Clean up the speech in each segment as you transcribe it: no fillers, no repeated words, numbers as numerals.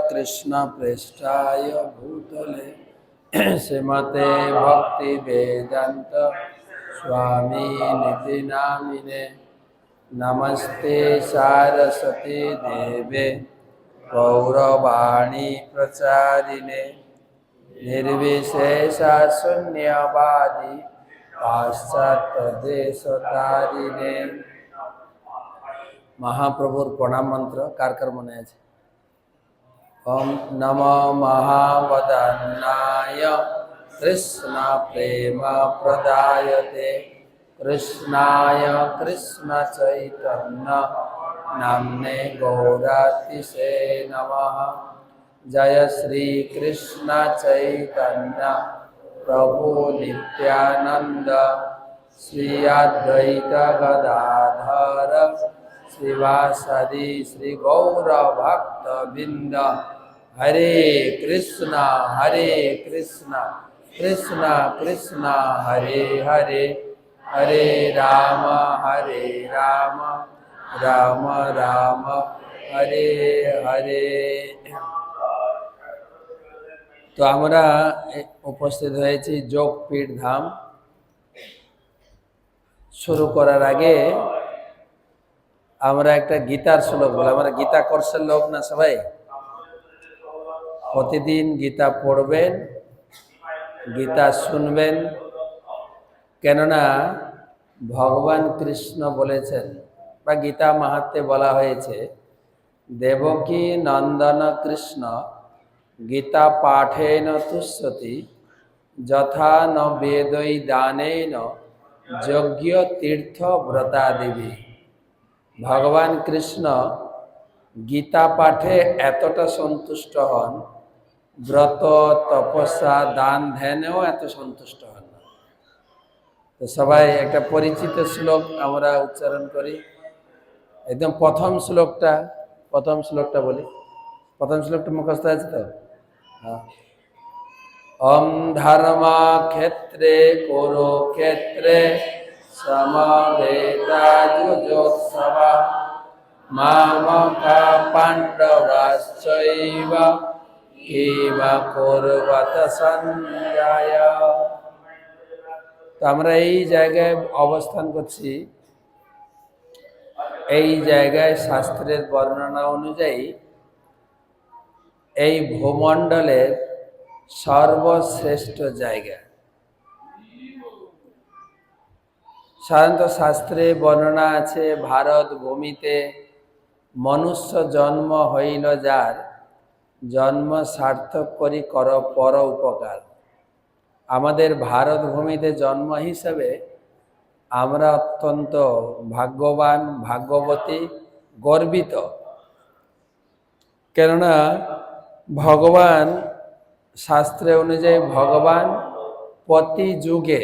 कृष्ण पृष्ठाय भूतले श्रीमते भक्ति वेदांत स्वामी निधि नामिने नमस्ते सारस्वती देवे गौरवाणी प्रचारिणे निर्विशेष शून्यवादी पाश्चात्य देशतारिणे। महाप्रभुर प्रणाम मंत्र कार कार मने आछे? ओम नमो महावदन्नाय कृष्ण प्रेम प्रदायते कृष्णाय कृष्ण चैतन्य नाम्ने गौरातिसे नमः। जय श्री कृष्ण चैतन्य प्रभु नित्यानंद श्री अद्वैत गदाधर श्रीवासदि श्री गौर भक्त बिंद। हरे कृष्ण कृष्ण कृष्ण हरे हरे हरे राम राम राम हरे हरे। तो আমরা উপস্থিত হয়েছি যোগপীঠ ধাম। শুরু করার আগে আমরা একটা গীতার শ্লোক বলি। আমরা গীতা কোর্সের লোক না সবাই? প্রতিদিন গীতা পড়বেন, গীতা শুনবেন, কেননা ভগবান কৃষ্ণ বলেছেন বা গীতা মাহাত্ম্যে বলা হয়েছে, দেবকী নন্দন কৃষ্ণ গীতা পাঠেন তুষ্যতি যথা ন বেদৈ দানেন যজ্ঞ তীর্থ ব্রতাদিবি। ভগবান কৃষ্ণ গীতা পাঠে এতটা সন্তুষ্ট হন, ব্রত তপস্যা দান ধ্যানেও এত সন্তুষ্ট হন না। তো সবাই একটা পরিচিত শ্লোক আমরা উচ্চারণ করি। একদম প্রথম শ্লোকটা বলি। প্রথম শ্লোকটা মুখস্থ আছে তো? ওম ধর্মা ক্ষেত্রে কুরুক্ষেত্রে সমবেতাযুযোৎসবা মামকা পাণ্ডবাশ্চৈব কিবা কুর্বত সঞ্জয়। তো আমরা এই জায়গায় অবস্থান করছি। এই জায়গায় শাস্ত্রের বর্ণনা অনুযায়ী এই ভূমণ্ডলের সর্বশ্রেষ্ঠ জায়গা। সাধারণত শাস্ত্রে বর্ণনা আছে, ভারত ভূমিতে মনুষ্য জন্ম হইল যার, জন্ম সার্থক করি কর পর উপকার। আমাদের ভারত ভূমিতে জন্ম হিসেবে আমরা অত্যন্ত ভাগ্যবান, ভাগ্যবতী, গর্বিত। কেননা ভগবান, শাস্ত্রে অনুযায়ী ভগবান প্রতি যুগে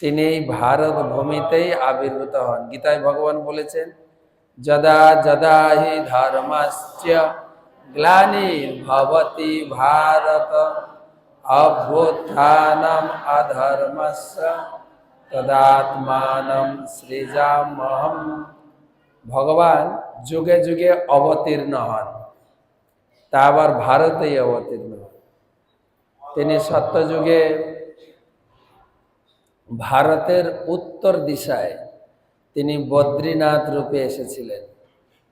তিনি এই ভারত ভূমিতেই আবির্ভূত হন। গীতায় ভগবান বলেছেন, যদা যদা হি ধর্মস্য গ্লানির্ভবতি ভারত অভ্যুত্থানম অধর্মস্য তদাত্মানম সৃজাম্যহম। ভগবান যুগে যুগে অবতীর্ণ হন, তা আবার ভারতেই অবতীর্ণ হন। তিনি সত্যযুগে ভারতের উত্তর দিশায় তিনি বদ্রীনাথ রূপে এসেছিলেন।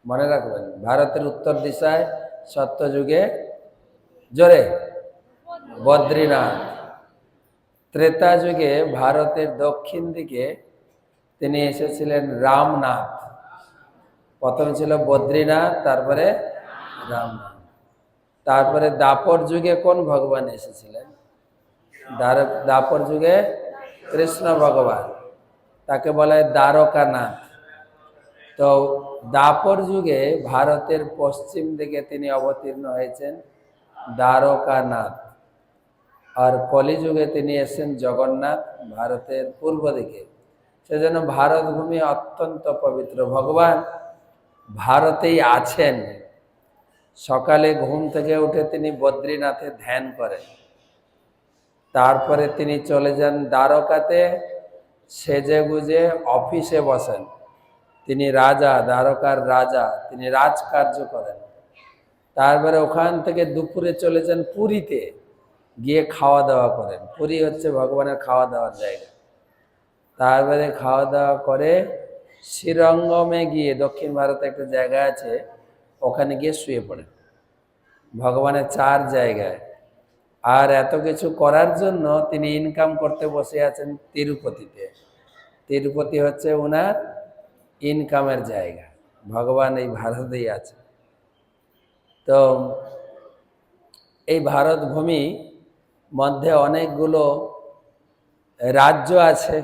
মনে রাখবেন, ভারতের উত্তর দিশায় সত্যযুগে জোরে বদ্রীনাথ। ত্রেতা যুগে ভারতের দক্ষিণ দিকে তিনি এসেছিলেন রামনাথ। প্রথম ছিল বদ্রীনাথ, তারপরে রামনাথ। তারপরে দাপর যুগে কোন ভগবান এসেছিলেন? দাপর যুগে কৃষ্ণ ভগবান, তাকে বলা হয় দ্বারকানাথ। তো দাপর যুগে ভারতের পশ্চিম দিকে তিনি অবতীর্ণ হয়েছেন দ্বারকানাথ। আর কলিযুগে তিনি এসেছেন জগন্নাথ, ভারতের পূর্ব দিকে। সেজন্য ভারত ভূমি অত্যন্ত পবিত্র। ভগবান ভারতেই আছেন। সকালে ঘুম থেকে উঠে তিনি বদ্রীনাথে ধ্যান করেন, তারপরে তিনি চলে যান দ্বারকাতে, সেজে গুজে অফিসে বসেন। তিনি রাজা, দ্বারকার রাজা, তিনি রাজকার্য করেন। তারপরে ওখান থেকে দুপুরে চলে যান পুরীতে, গিয়ে খাওয়া দাওয়া করেন। পুরী হচ্ছে ভগবানের খাওয়া দাওয়ার জায়গা। তারপরে খাওয়া দাওয়া করে শ্রীরঙ্গমে গিয়ে, দক্ষিণ ভারতে একটা জায়গা আছে, ওখানে গিয়ে শুয়ে পড়েন ভগবানের 4 জায়গায়। আর এত কিছু করার জন্য তিনি ইনকাম করতে বসে আছেন তিরুপতিতে। তিরুপতি হচ্ছে ওনার ইনকামের জায়গা। ভগবান এই ভারতেই আছে। তো এই ভারত ভূমি মধ্যে অনেকগুলো রাজ্য আছে।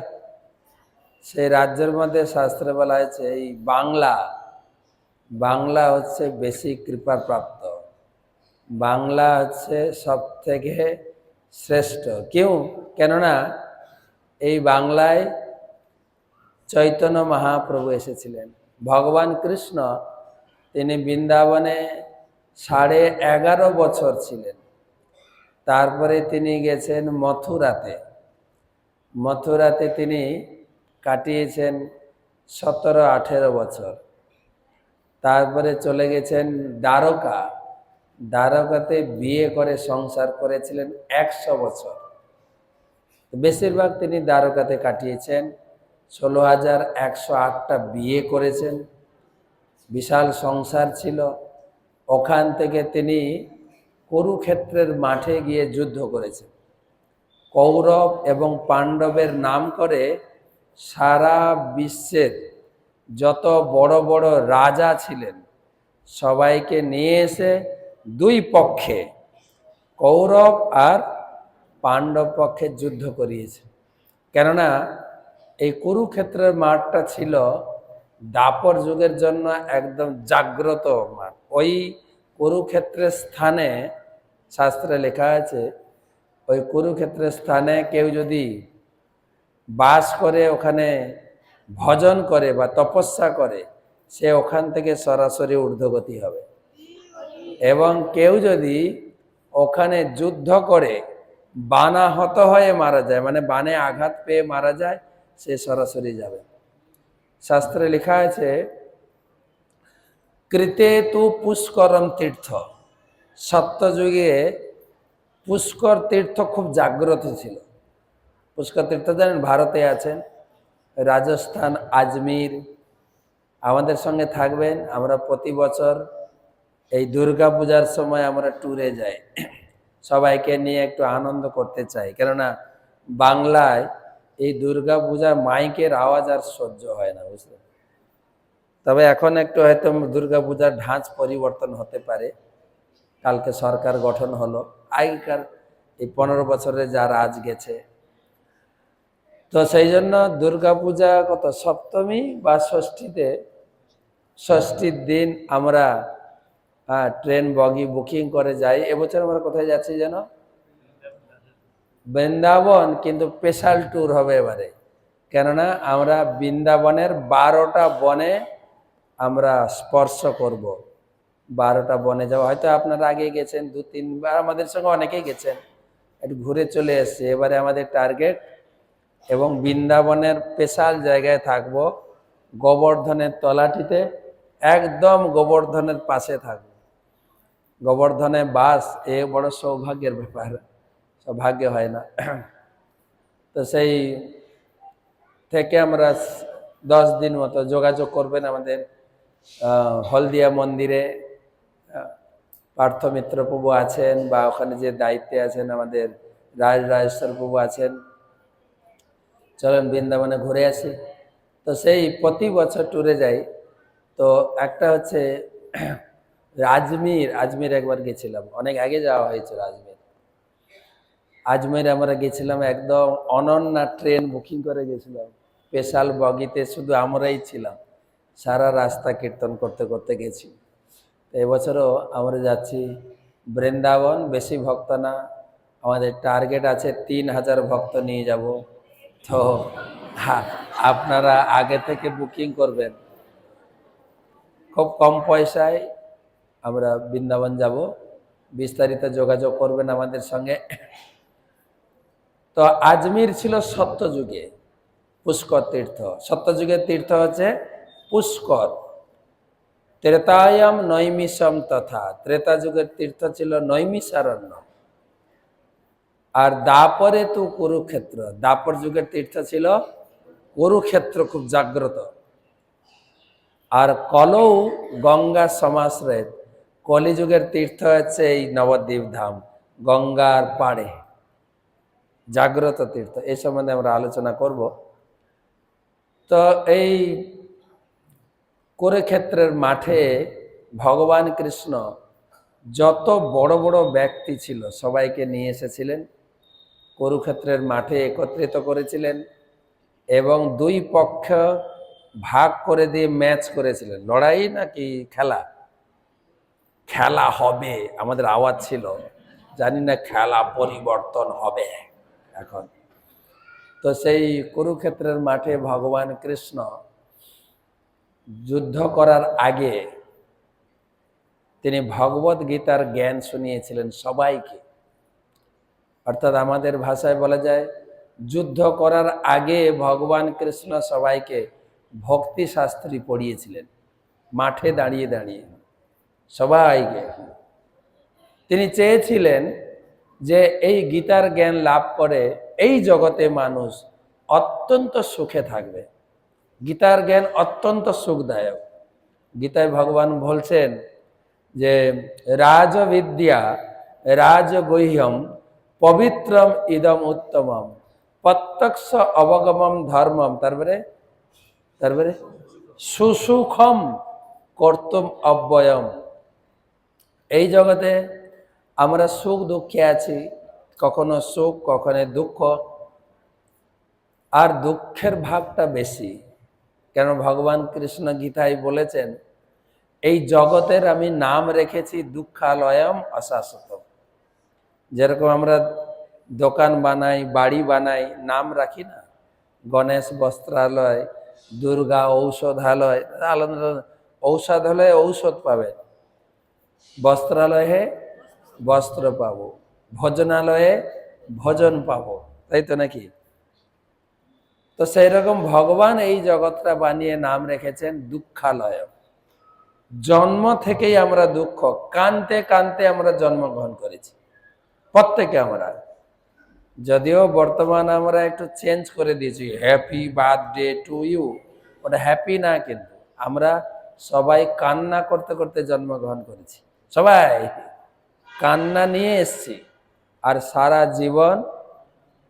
সেই রাজ্যের মধ্যে শাস্ত্রে বলা হয়েছে এই বাংলা হচ্ছে বেশি কৃপাপ্রাপ্ত। বাংলা হচ্ছে সব থেকে শ্রেষ্ঠ। কেননা এই বাংলায় চৈতন্য মহাপ্রভু এসেছিলেন। ভগবান কৃষ্ণ তিনি বৃন্দাবনে 11.5 বছর ছিলেন। তারপরে তিনি গেছেন মথুরাতে। মথুরাতে তিনি কাটিয়েছেন 17-18 বছর। তারপরে চলে গেছেন দ্বারকাতে বিয়ে করে সংসার করেছিলেন 100 বছর। বেশিরভাগ তিনি দ্বারকাতে কাটিয়েছেন। 16,108টা বিয়ে করেছেন, বিশাল সংসার ছিল। ওখান থেকে তিনি কুরুক্ষেত্রের মাঠে গিয়ে যুদ্ধ করেছেন। কৌরব এবং পাণ্ডবের নাম করে সারা বিশ্বের যত বড় বড় রাজা ছিলেন সবাইকে নিয়ে এসে 2 পক্ষে, কৌরব আর পাণ্ডব পক্ষে যুদ্ধ করিয়েছে। কেননা এই কুরুক্ষেত্রের মাঠটা ছিল দাপর যুগের জন্য একদম জাগ্রত মাঠ। ওই কুরুক্ষেত্রের স্থানে শাস্ত্রে লেখা আছে, ওই কুরুক্ষেত্রের স্থানে কেউ যদি বাস করে, ওখানে ভজন করে বা তপস্যা করে, সে ওখান থেকে সরাসরি ঊর্ধ্বগতি হবে। এবং কেউ যদি ওখানে যুদ্ধ করে বানাহত হয়ে মারা যায়, মানে বানে আঘাত পেয়ে মারা যায়, সে সরাসরি যাবে। শাস্ত্রে লেখা আছে কৃতে তু পুষ্করম তীর্থ। সত্যযুগে পুষ্কর তীর্থ খুব জাগ্রত ছিল। পুষ্কর তীর্থ জানেন ভারতে আছেন, রাজস্থান, আজমির। আমাদের সঙ্গে থাকবেন। আমরা প্রতি বছর এই দুর্গা পূজার সময় আমরা ট্যুরে যাই, সবাইকে নিয়ে একটু আনন্দ করতে চাই। কেননা বাংলায় এই দুর্গা পূজার মাইকের আওয়াজ আর সহ্য হয় না, বুঝলেন। তবে এখন একটু হয়তো দুর্গা পূজার ঢাঁচ পরিবর্তন হতে পারে। কালকে সরকার গঠন হলো, আগেকার এই 15 বছরে যা রাজ গেছে, তো সেই জন্য দুর্গা পূজা কত সপ্তমী বা ষষ্ঠীতে, ষষ্ঠীর দিন আমরা ট্রেন বগি বুকিং করে যাই। এবছর আমরা কোথায় যাচ্ছি যেন? বৃন্দাবন। কিন্তু স্পেশাল ট্যুর হবে এবারে। কেননা আমরা বৃন্দাবনের 12টা বনে আমরা স্পর্শ করব। 12টা বনে যাওয়া, হয়তো আপনারা আগে গেছেন 2-3 বার, আমাদের সঙ্গে অনেকেই গেছেন, একটু ঘুরে চলে এসছে। এবারে আমাদের টার্গেট, এবং বৃন্দাবনের স্পেশাল জায়গায় থাকব, গোবর্ধনের তলাটিতে, একদম গোবর্ধনের পাশে থাকব। গোবর্ধনে বাস এ বড় সৌভাগ্যের ব্যাপার, সৌভাগ্য হয় না। তো সেই থেকে আমরা 10 দিন মতো যোগাযোগ করবেন আমাদের হলদিয়া মন্দিরে। পার্থ মিত্র প্রভু আছেন, বা ওখানে যে দায়িত্বে আছেন আমাদের রাজেশ্বর প্রভু আছেন। চলেন বৃন্দাবনে ঘুরে আসি। তো সেই প্রতি বছর ট্যুরে যাই। তো একটা হচ্ছে আজমির একবার গেছিলাম, অনেক আগে যাওয়া হয়েছিল আজমির আমরা গেছিলাম, একদম অনন্যা ট্রেন বুকিং করে গেছিলাম, স্পেশাল বগিতে শুধু আমরাই ছিলাম। সারা রাস্তা কীর্তন করতে করতে গেছি। তো এবছরও আমরা যাচ্ছি বৃন্দাবন। বেশি ভক্ত না, আমাদের টার্গেট আছে 3000 ভক্ত নিয়ে যাব। তো আপনারা আগে থেকে বুকিং করবেন, খুব কম পয়সায় আমরা বৃন্দাবন যাব। বিস্তারিত যোগাযোগ করবেন আমাদের সঙ্গে। তো আজমির ছিল সত্যযুগে পুষ্কর তীর্থ। সত্যযুগের তীর্থ হচ্ছে পুষ্কর। ত্রেতায়াম নৈমিষম তথা, ত্রেতা যুগের তীর্থ ছিল নৈমিষারণ্য। আর দাপরে তো কুরুক্ষেত্র, দাপর যুগের তীর্থ ছিল কুরুক্ষেত্র, খুব জাগ্রত। আর কলৌ গঙ্গা সমাশ্রয়, কলিযুগের তীর্থ হচ্ছে এই নবদ্বীপ ধাম, গঙ্গার পাড়ে জাগ্রত তীর্থ। এই সম্বন্ধে আমরা আলোচনা করব। তো এই কুরুক্ষেত্রের মাঠে ভগবান কৃষ্ণ যত বড় বড় ব্যক্তি ছিল সবাইকে নিয়ে এসেছিলেন, কুরুক্ষেত্রের মাঠে একত্রিত করেছিলেন এবং দুই পক্ষ ভাগ করে দিয়ে ম্যাচ করেছিলেন। লড়াই নাকি খেলা? খেলা হবে, আমাদের আওয়াজ ছিল, জানি না খেলা পরিবর্তন হবে এখন। তো সেই কুরুক্ষেত্রের মাঠে ভগবান কৃষ্ণ যুদ্ধ করার আগে তিনি ভগবত গীতার জ্ঞান শুনিয়েছিলেন সবাইকে। অর্থাৎ আমাদের ভাষায় বলা যায়, যুদ্ধ করার আগে ভগবান কৃষ্ণ সবাইকে ভক্তি শাস্ত্রী পড়িয়েছিলেন, মাঠে দাঁড়িয়ে দাঁড়িয়ে সবাইকে। তিনি চেয়েছিলেন যে এই গীতার জ্ঞান লাভ করে এই জগতে মানুষ অত্যন্ত সুখে থাকবে। গীতার জ্ঞান অত্যন্ত সুখদায়ক। গীতায় ভগবান বলছেন যে রাজবিদ্যা রাজগুহ্যম পবিত্রম ইদম উত্তমম প্রত্যক্ষ অবগমম ধর্মম, তারপরে সুসুখম কর্তুম অব্যয়ম। এই জগতে আমরা সুখ দুঃখে আছি, কখনো সুখ কখনো দুঃখ, আর দুঃখের ভাগটা বেশি। কেন? ভগবান কৃষ্ণ গীতায় বলেছেন, এই জগতের আমি নাম রেখেছি দুঃখালয়ম অশাশ্বতম। যেরকম আমরা দোকান বানাই, বাড়ি বানাই, নাম রাখি না, গণেশ বস্ত্রালয়, দুর্গা ঔষধালয়, আলাদা ঔষধালয়ে ঔষধ পাবেন, বস্ত্রালয়ে বস্ত্র পাবো, ভোজনালয়ে ভোজন পাবো, তাই তো নাকি? তো সেই রকম ভগবান এই জগৎটা বানিয়ে নাম রেখেছেন দুঃখালয়। জন্ম থেকেই আমরা দুঃখ, কানতে কানতে আমরা জন্মগ্রহণ করেছি প্রত্যেকে আমরা। যদিও বর্তমান আমরা একটু চেঞ্জ করে দিয়েছি, হ্যাপি বার্থডে টু ইউ, ওটা হ্যাপি না, কিন্তু আমরা সবাই কান্না করতে করতে জন্মগ্রহণ করেছি, সবাই কান্না নিয়ে এসছি, আর সারা জীবন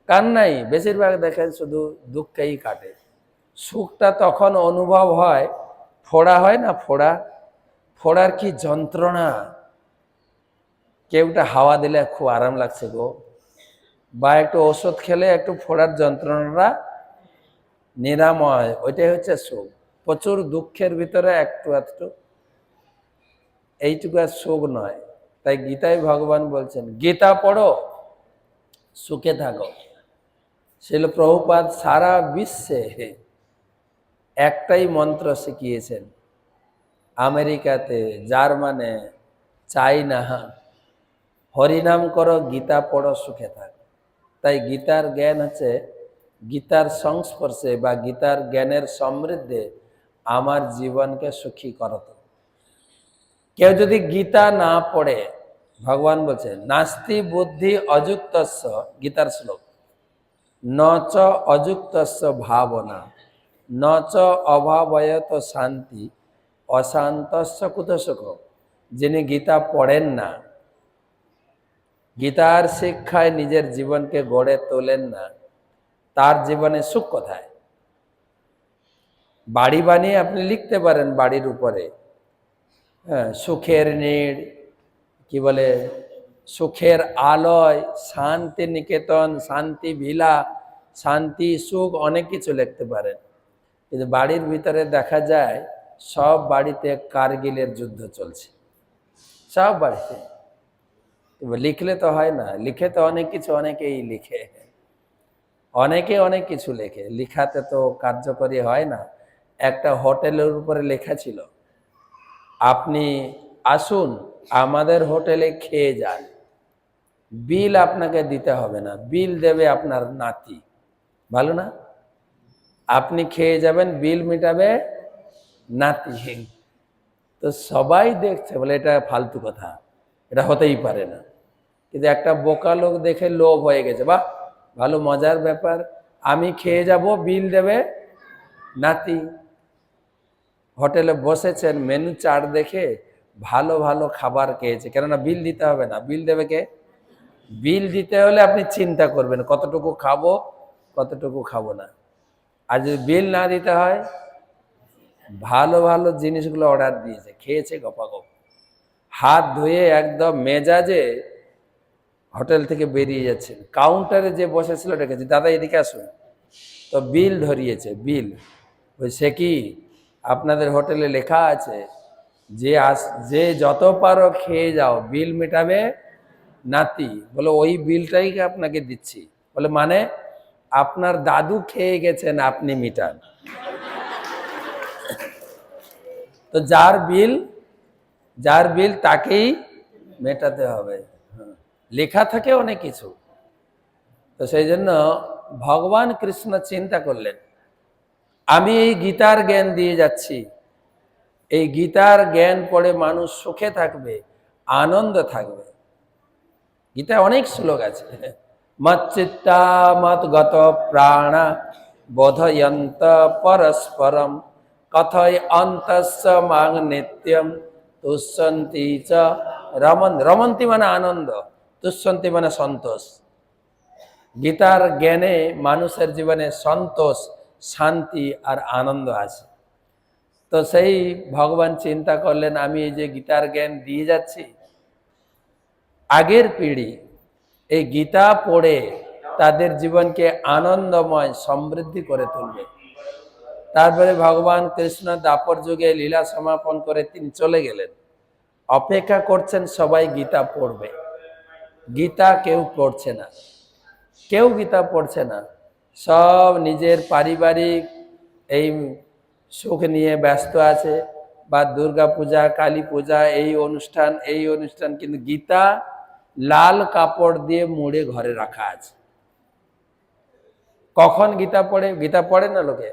কান্নাই। বেশিরভাগ দেখেন শুধু দুঃখেই কাটে। সুখটা তখন অনুভব হয়, ফোড়া হয় না, ফোড়ার কি যন্ত্রণা। কেউটা হাওয়া দিলে খুব আরাম লাগছে গো, বা একটু ওষুধ খেলে একটু ফোড়ার যন্ত্রণাটা নিরাময়, ওইটাই হচ্ছে সুখ। প্রচুর দুঃখের ভিতরে একটু এইটুকু আর সুখ নয়। তাই গীতায় ভগবান বলছেন, গীতা পড়ো সুখে থাকো। শিল প্রভুপাদ সারা বিশ্বে একটাই মন্ত্র শিখিয়েছেন, আমেরিকাতে, জার্মানে, চাইনা, হরিনাম করো, গীতা পড়ো, সুখে থাক। তাই গীতার জ্ঞান হচ্ছে, গীতার সংস্পর্শে বা গীতার জ্ঞানের সমৃদ্ধে আমার জীবনকে সুখী করতো। কেউ যদি গীতা না পড়ে, ভগবান বলছেন নাস্তি বুদ্ধি অযুক্তস্য, গীতার শ্লোক, নচ অযুক্তস্য ভাবনা, নচ অভাবয়ত শান্তি, অশান্তস্য কুত সুখ। যিনি গীতা পড়েন না, গীতার শিক্ষায় নিজের জীবনকে গড়ে তোলেন না, তার জীবনে সুখ কোথায়? বাড়ি বানিয়ে আপনি লিখতে পারেন বাড়ির উপরে, হ্যাঁ, সুখের নীড়, কি বলে, সুখের আলয়, শান্তি নিকেতন, শান্তি ভিলা, শান্তি সুখ, অনেক কিছু লিখতে পারেন। কিন্তু বাড়ির ভিতরে দেখা যায় সব বাড়িতে কারগিলের যুদ্ধ চলছে, সব বাড়িতে। লিখলে তো হয় না, লিখে তো অনেক কিছু, অনেকেই লিখে, অনেকে অনেক কিছু লেখে, লিখাতে তো কার্যকরী হয় না। একটা হোটেলের উপরে লেখা ছিল, আপনি আসুন আমাদের হোটেলে খেয়ে যান, বিল আপনাকে দিতে হবে না, বিল দেবে আপনার নাতি। ভালো না? আপনি খেয়ে যাবেন, বিল মেটাবে নাতি। তো সবাই দেখছে, বলে এটা ফালতু কথা, এটা হতেই পারে না। কিন্তু একটা বোকা লোক দেখে লোভ হয়ে গেছে, বাহ ভালো মজার ব্যাপার, আমি খেয়ে যাব, বিল দেবে নাতি। হোটেলে বসেছেন, মেনু চার্ট দেখে ভালো ভালো খাবার খেয়েছে, কেননা বিল দিতে হবে না। বিল দেবে কে? বিল দিতে হলে আপনি চিন্তা করবেন কতটুকু খাবো কতটুকু খাবো না। আর যদি বিল না দিতে হয়, ভালো ভালো জিনিসগুলো অর্ডার দিয়েছে, খেয়েছে গপাগপ, হাত ধুয়ে একদম মেজাজে হোটেল থেকে বেরিয়ে যাচ্ছেন। কাউন্টারে যে বসেছিল ডেকেছে, দাদা এদিকে আসুন। তো বিল ধরিয়েছে, বিল। সে কি, আপনাদের হোটেলে লেখা আছে যে যত পারো খেয়ে যাও, বিল মেটাবে নাতি। বলে ওই বিলটাই আপনাকে দিচ্ছি। বলে মানে? আপনার দাদু খেয়ে গেছেন, আপনি মিটান। তো যার বিল তাকেই মেটাতে হবে। লেখা থাকে অনেক কিছু। তো সেই জন্য ভগবান কৃষ্ণ চিন্তা করলেন, আমি এই গীতার জ্ঞান দিয়ে যাচ্ছি, এই গীতার জ্ঞান পড়ে মানুষ সুখে থাকবে, আনন্দ থাকবে। গীতায় অনেক শ্লোক আছে, মচ্চিত্তা মৎগত প্রাণা বোধয়ন্ত পরস্পরম কথয় অন্তস্য মাং নিত্যম তুষ্যন্তি চ রমন্তি মানে আনন্দ, তুষ্যন্তি মানে সন্তোষ। গীতার জ্ঞানে মানুষের জীবনে সন্তোষ, শান্তি আর আনন্দ আছে। তো সেই ভগবান চিন্তা করলেন, আমি এই যে গীতার জ্ঞান দিয়ে যাচ্ছি, আগের পিঢ়ি এই গীতা পড়ে তাদের জীবনকে আনন্দময় সমৃদ্ধি করে তুলবে। তারপরে ভগবান কৃষ্ণ দাপর যুগে লীলা সমাপন করে তিনি চলে গেলেন। অপেক্ষা করছেন সবাই গীতা পড়বে। গীতা কেউ পড়ছে না, কেউ গীতা পড়ছে না। সব নিজের পারিবারিক এই সুখ নিয়ে ব্যস্ত আছে, বা দুর্গা পূজা, কালী পূজা, এই অনুষ্ঠান, কিন্তু গীতা লাল কাপড় দিয়ে মুড়ে ঘরে রাখা আছে। কখন গীতা পড়ে? গীতা পড়ে না লোকে,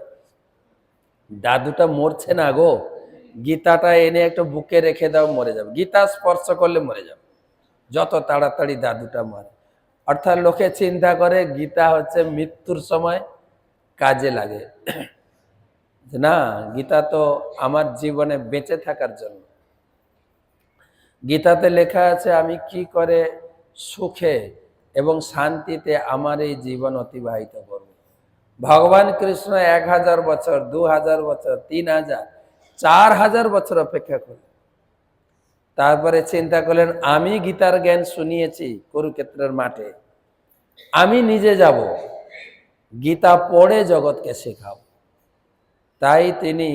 দাদুটা মরছে না গো, গীতাটা এনে একটা বুকে রেখে দাও, মরে যাবে। গীতা স্পর্শ করলে মরে যাবে, যত তাড়াতাড়ি দাদুটা মরে। অর্থাৎ লোকে চিন্তা করে গীতা হচ্ছে মৃত্যুর সময় কাজে লাগে, না, গীতা তো আমার জীবনে বেঁচে থাকার জন্য। গীতাতে লেখা আছে আমি কি করে সুখে এবং শান্তিতে আমার এই জীবন অতিবাহিত করব। ভগবান কৃষ্ণ 1000 বছর, 2000 বছর, 3000, 4000 বছর অপেক্ষা করলেন। তারপরে চিন্তা করলেন, আমি গীতার জ্ঞান শুনিয়েছি কুরুক্ষেত্রের মাঠে, আমি নিজে যাব, গীতা পড়ে জগৎকে শেখাব। তাই তিনি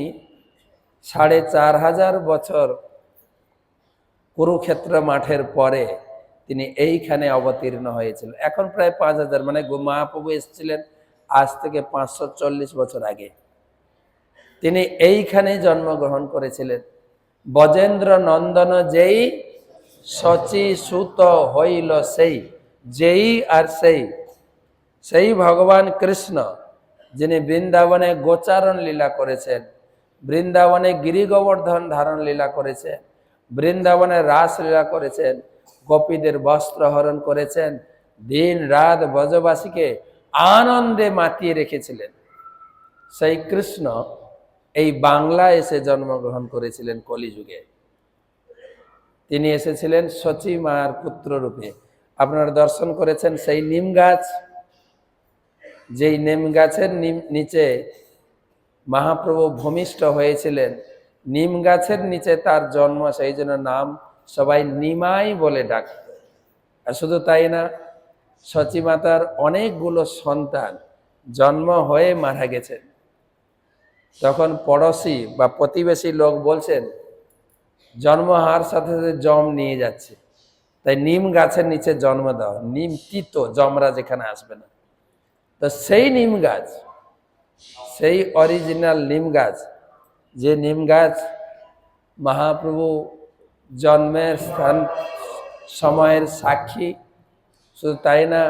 4500 বছর কুরুক্ষেত্র মাঠের পরে তিনি এইখানে অবতীর্ণ হয়েছিলেন। এখন প্রায় 5000, মানে মহাপ্রভু এসেছিলেন আজ থেকে 540 বছর আগে। তিনি এইখানে জন্মগ্রহণ করেছিলেন। বজেন্দ্র নন্দন যেই, শচী সুত হইল সেই, যেই আর সেই ভগবান কৃষ্ণ, যিনি বৃন্দাবনে গোচারণ লীলা করেছেন, বৃন্দাবনে গিরি গোবর্ধন ধারণ লীলা করেছেন, বৃন্দাবনে রাস লীলা করেছেন, গোপীদের বস্ত্র হরণ করেছেন, দিন রাত ব্রজবাসীকে আনন্দে মাতিয়ে রেখেছিলেন। সেই কৃষ্ণ এই বাংলায় এসে জন্মগ্রহণ করেছিলেন কলিযুগে। তিনি এসেছিলেন শচী মার পুত্র রূপে। আপনারা দর্শন করেছেন সেই নিম গাছ, যেই নিম গাছের নিচে মহাপ্রভু ভূমিষ্ঠ হয়েছিলেন, নিম গাছের নিচে তার জন্ম, সেই জন্য নাম সবাই নিমাই বলে ডাকত। আর শুধু তাই না, শচী মাতার অনেকগুলো সন্তান জন্ম হয়ে মারা গেছেন। তখন পড়োশি বা প্রতিবেশী লোক বলছেন, জন্ম হওয়ার সাথে সাথে জম নিয়ে যাচ্ছে, তাই নিম গাছের নিচে জন্ম দাও, নিম তিতো, জমরা যেখানে আসবে না। তো সেই নিম গাছ, সেই অরিজিনাল নিম গাছ, যে নিম গাছ মহাপ্রভু জন্মের স্থান সময়ের সাক্ষী। শুধু তাই না,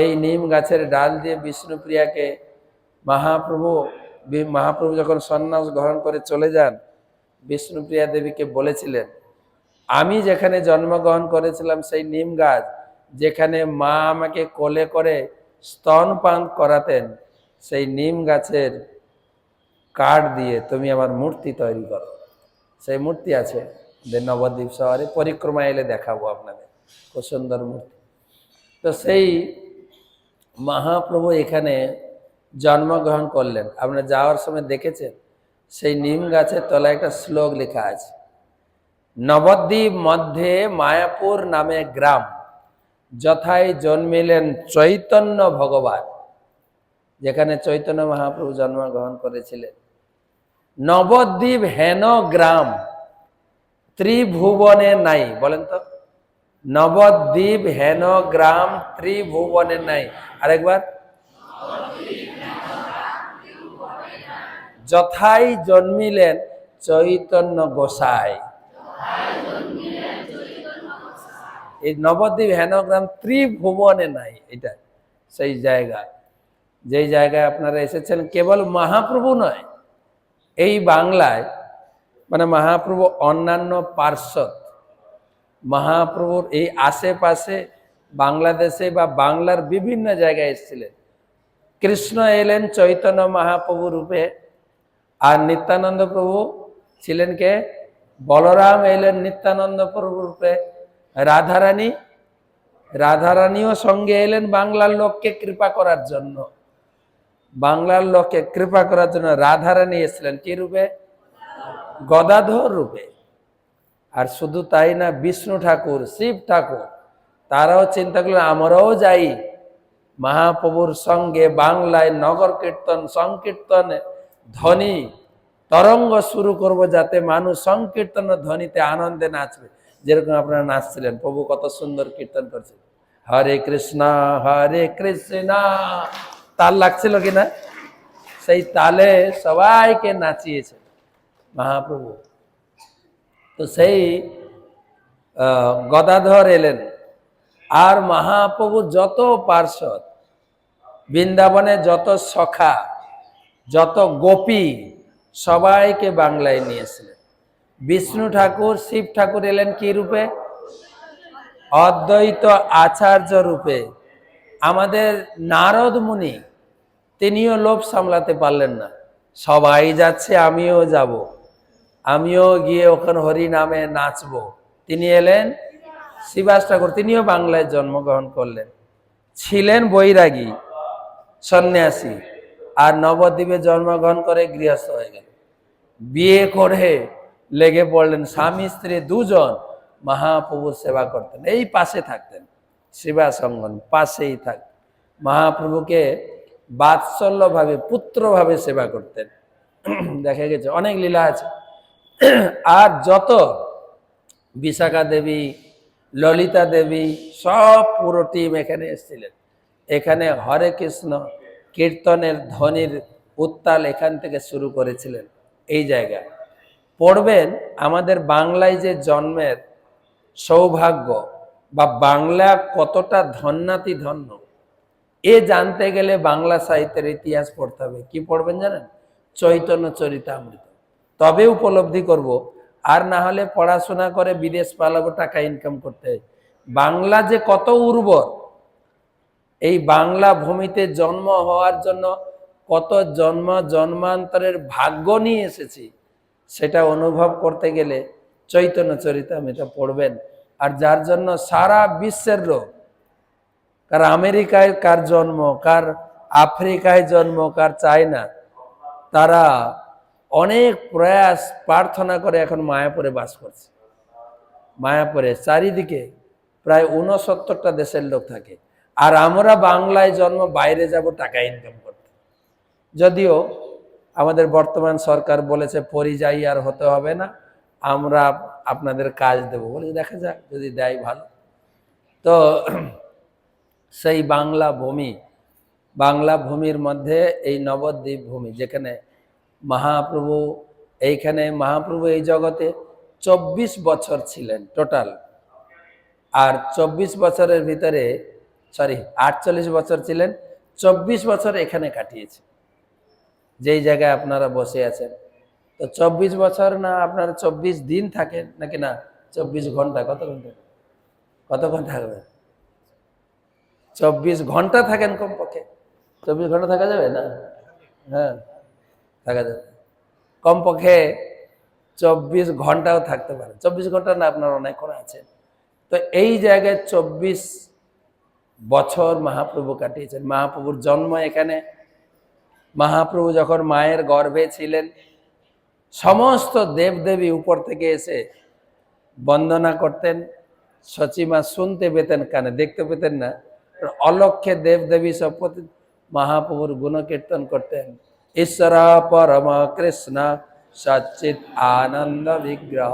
এই নিম গাছের ডাল দিয়ে বিষ্ণুপ্রিয়াকে মহাপ্রভু যখন সন্ন্যাস গ্রহণ করে চলে যান, বিষ্ণুপ্রিয়া দেবীকে বলেছিলেন, আমি যেখানে জন্মগ্রহণ করেছিলাম সেই নিম গাছ, যেখানে মা আমাকে কোলে করে স্তনপান করাতেন, সেই নিম গাছের কাঠ দিয়ে তুমি আমার মূর্তি তৈরি করো। সেই মূর্তি আছে নবদ্বীপ শহরে, পরিক্রমা এলে দেখাবো আপনাদের, খুব সুন্দর মূর্তি। তো সেই মহাপ্রভু এখানে জন্মগ্রহণ করলেন। আপনারা যাওয়ার সময় দেখেছেন সেই নিম গাছের তলায় একটা শ্লোক লেখা আছে, নবদ্বীপ মধ্যে মায়াপুর নামে গ্রাম, যথায় জন্মিলেন চৈতন্য ভগবান। যেখানে চৈতন্য মহাপ্রভু জন্মগ্রহণ করেছিলেন। নবদ্বীপ হেন গ্রাম ত্রিভুবনে নাই, বলেন তো, নবদ্বীপ হেন গ্রাম ত্রিভুবনে নাই। আরেকবার, যথাই জন্মিলেন চৈতন্য গোসাই। এই নবদ্বীপ হেন গ্রাম ত্রিভুবনে নাই, এটা সেই জায়গা, যেই জায়গায় আপনারা এসেছেন। কেবল মহাপ্রভু নয়, এই বাংলায় মানে মহাপ্রভু অন্যান্য পার্শ্বদ, মহাপ্রভুর এই আশেপাশে বাংলাদেশে বা বাংলার বিভিন্ন জায়গায় এসেছিলেন। কৃষ্ণ এলেন চৈতন্য মহাপ্রভু রূপে, আর নিত্যানন্দ প্রভু ছিলেন কে? বলরাম এলেন নিত্যানন্দ প্রভু রূপে। রাধারানীও সঙ্গে এলেন বাংলার লোককে কৃপা করার জন্য। বাংলার লোককে কৃপা করার জন্য রাধারানী এসেছিলেন কি রূপে? গদাধর রূপে। আর শুধু তাই না, বিষ্ণু ঠাকুর, শিব ঠাকুর, তারাও চিন্তা করলেন আমরাও যাই মহাপ্রভুর সঙ্গে বাংলায় নগর কীর্তন সংকীর্তনে ধ্বনি তরঙ্গ শুরু করব, যাতে মানুষ সংকীর্তন ধ্বনিতে আনন্দে নাচবে। যেরকম আপনারা নাচছিলেন, প্রভু কত সুন্দর কীর্তন করছে, হরে কৃষ্ণ তাল লাগছিল কিনা? সেই তালে সবাইকে নাচিয়েছে মহাপ্রভু। তো সেই গদাধর এলেন, আর মহাপ্রভু যত পার্শ্বদ, বৃন্দাবনে যত সখা, যত গোপী, সবাইকে বাংলায় নিয়েছিলেন। বিষ্ণু ঠাকুর, শিব ঠাকুর এলেন কি রূপে? অদ্বৈত আচার্য রূপে। আমাদের নারদ মুনি, তিনিও লোভ সামলাতে পারলেন না, সবাই যাচ্ছে আমিও যাব, আমিও গিয়ে ওখানে হরি নামে নাচবো। তিনি এলেন শ্রীবাস ঠাকুর, তিনিও বাংলায় জন্মগ্রহণ করলেন, ছিলেন বৈরাগী সন্ন্যাসী, আর নবদ্বীপে জন্মগ্রহণ করে গৃহস্থ হয়ে গেল। বিয়ে করে লেগে পড়লেন, স্বামী স্ত্রী দুজন মহাপ্রভুর সেবা করতেন, এই পাশে থাকতেন, শ্রীবাস অঙ্গন পাশেই থাকতেন, মহাপ্রভুকে বাৎসল্যভাবে পুত্রভাবে সেবা করতেন। দেখা গেছে অনেক লীলা আছে। আর যত বিশাখা দেবী, ললিতা দেবী, সব পুরো টিম এখানে এসেছিলেন। এখানে হরে কৃষ্ণ কীর্তনের ধ্বনির উত্তাল এখান থেকে শুরু করেছিলেন। এই জায়গায় পড়বেন, আমাদের বাংলায় যে জন্মের সৌভাগ্য, বা বাংলা কতটা ধন্যাতি ধন্য, এ জানতে গেলে বাংলা সাহিত্যের ইতিহাস পড়তে হবে। কি পড়বেন জানেন? চৈতন্য চরিতামৃত, তবে উপলব্ধি করব। আর না হলে পড়াশোনা করে বিদেশ পালাবো, টাকা ইনকাম করতে। বাংলা যে কত উর্বর, এই বাংলা ভূমিতে জন্ম হওয়ার জন্য কত জন্মান্তরের ভাগ্য নিয়ে এসেছি, সেটা অনুভব করতে গেলে চৈতন্য চরিতামৃত পড়বেন। আর যার জন্য সারা বিশ্বের লোক, কার আমেরিকায় কার জন্ম, কার আফ্রিকায় জন্ম, কার চায়না, তারা অনেক প্রয়াস প্রার্থনা করে এখন মায়াপুরে বাস করছে। মায়াপুরে চারিদিকে প্রায় 69টা দেশের লোক থাকে, আর আমরা বাংলায় জন্ম, বাইরে যাব টাকা ইনকাম করতে। যদিও আমাদের বর্তমান সরকার বলেছে পরিযায়ী আর হতে হবে না, আমরা আপনাদের কাজ দেবো, বলে দেখা যাক, যদি দেয় ভালো। তো সেই বাংলা ভূমি, বাংলা ভূমির মধ্যে এই নবদ্বীপ ভূমি, যেখানে মহাপ্রভু, এইখানে মহাপ্রভু এই জগতে 24 বছর ছিলেন টোটাল। আর 24 বছরের ভিতরে 48 বছর ছিলেন, 24 বছর এখানে কাটিয়েছে, যেই জায়গায় আপনারা বসে আছেন। তো 24 বছর না আপনার 24 দিন থাকেন নাকি না 24 ঘন্টা, কত ঘন্টা কতক্ষণ থাকবেন? 24 ঘন্টা থাকেন কমপক্ষে। 24 ঘন্টা থাকা যাবে না? হ্যাঁ, থাকা যাবে কমপক্ষে 24 ঘন্টাও থাকতে পারে। 24 ঘন্টা না, আপনার অনেকক্ষণ আছে। তো এই জায়গায় 24 বছর মহাপ্রভু কাটিয়েছেন। মহাপ্রভুর জন্ম এখানে। মহাপ্রভু যখন মায়ের গর্ভে ছিলেন, সমস্ত দেবদেবী উপর থেকে এসে বন্দনা করতেন। সচিমা শুনতে পেতেন, কানে দেখতে পেতেন না। অলক্ষ্যে দেবদেবী সব মহাপ্রভুর গুণকীর্তন করতেন। ঈশ্বর পরম কৃষ্ণ সচ্চিত আনন্দ বিগ্রহ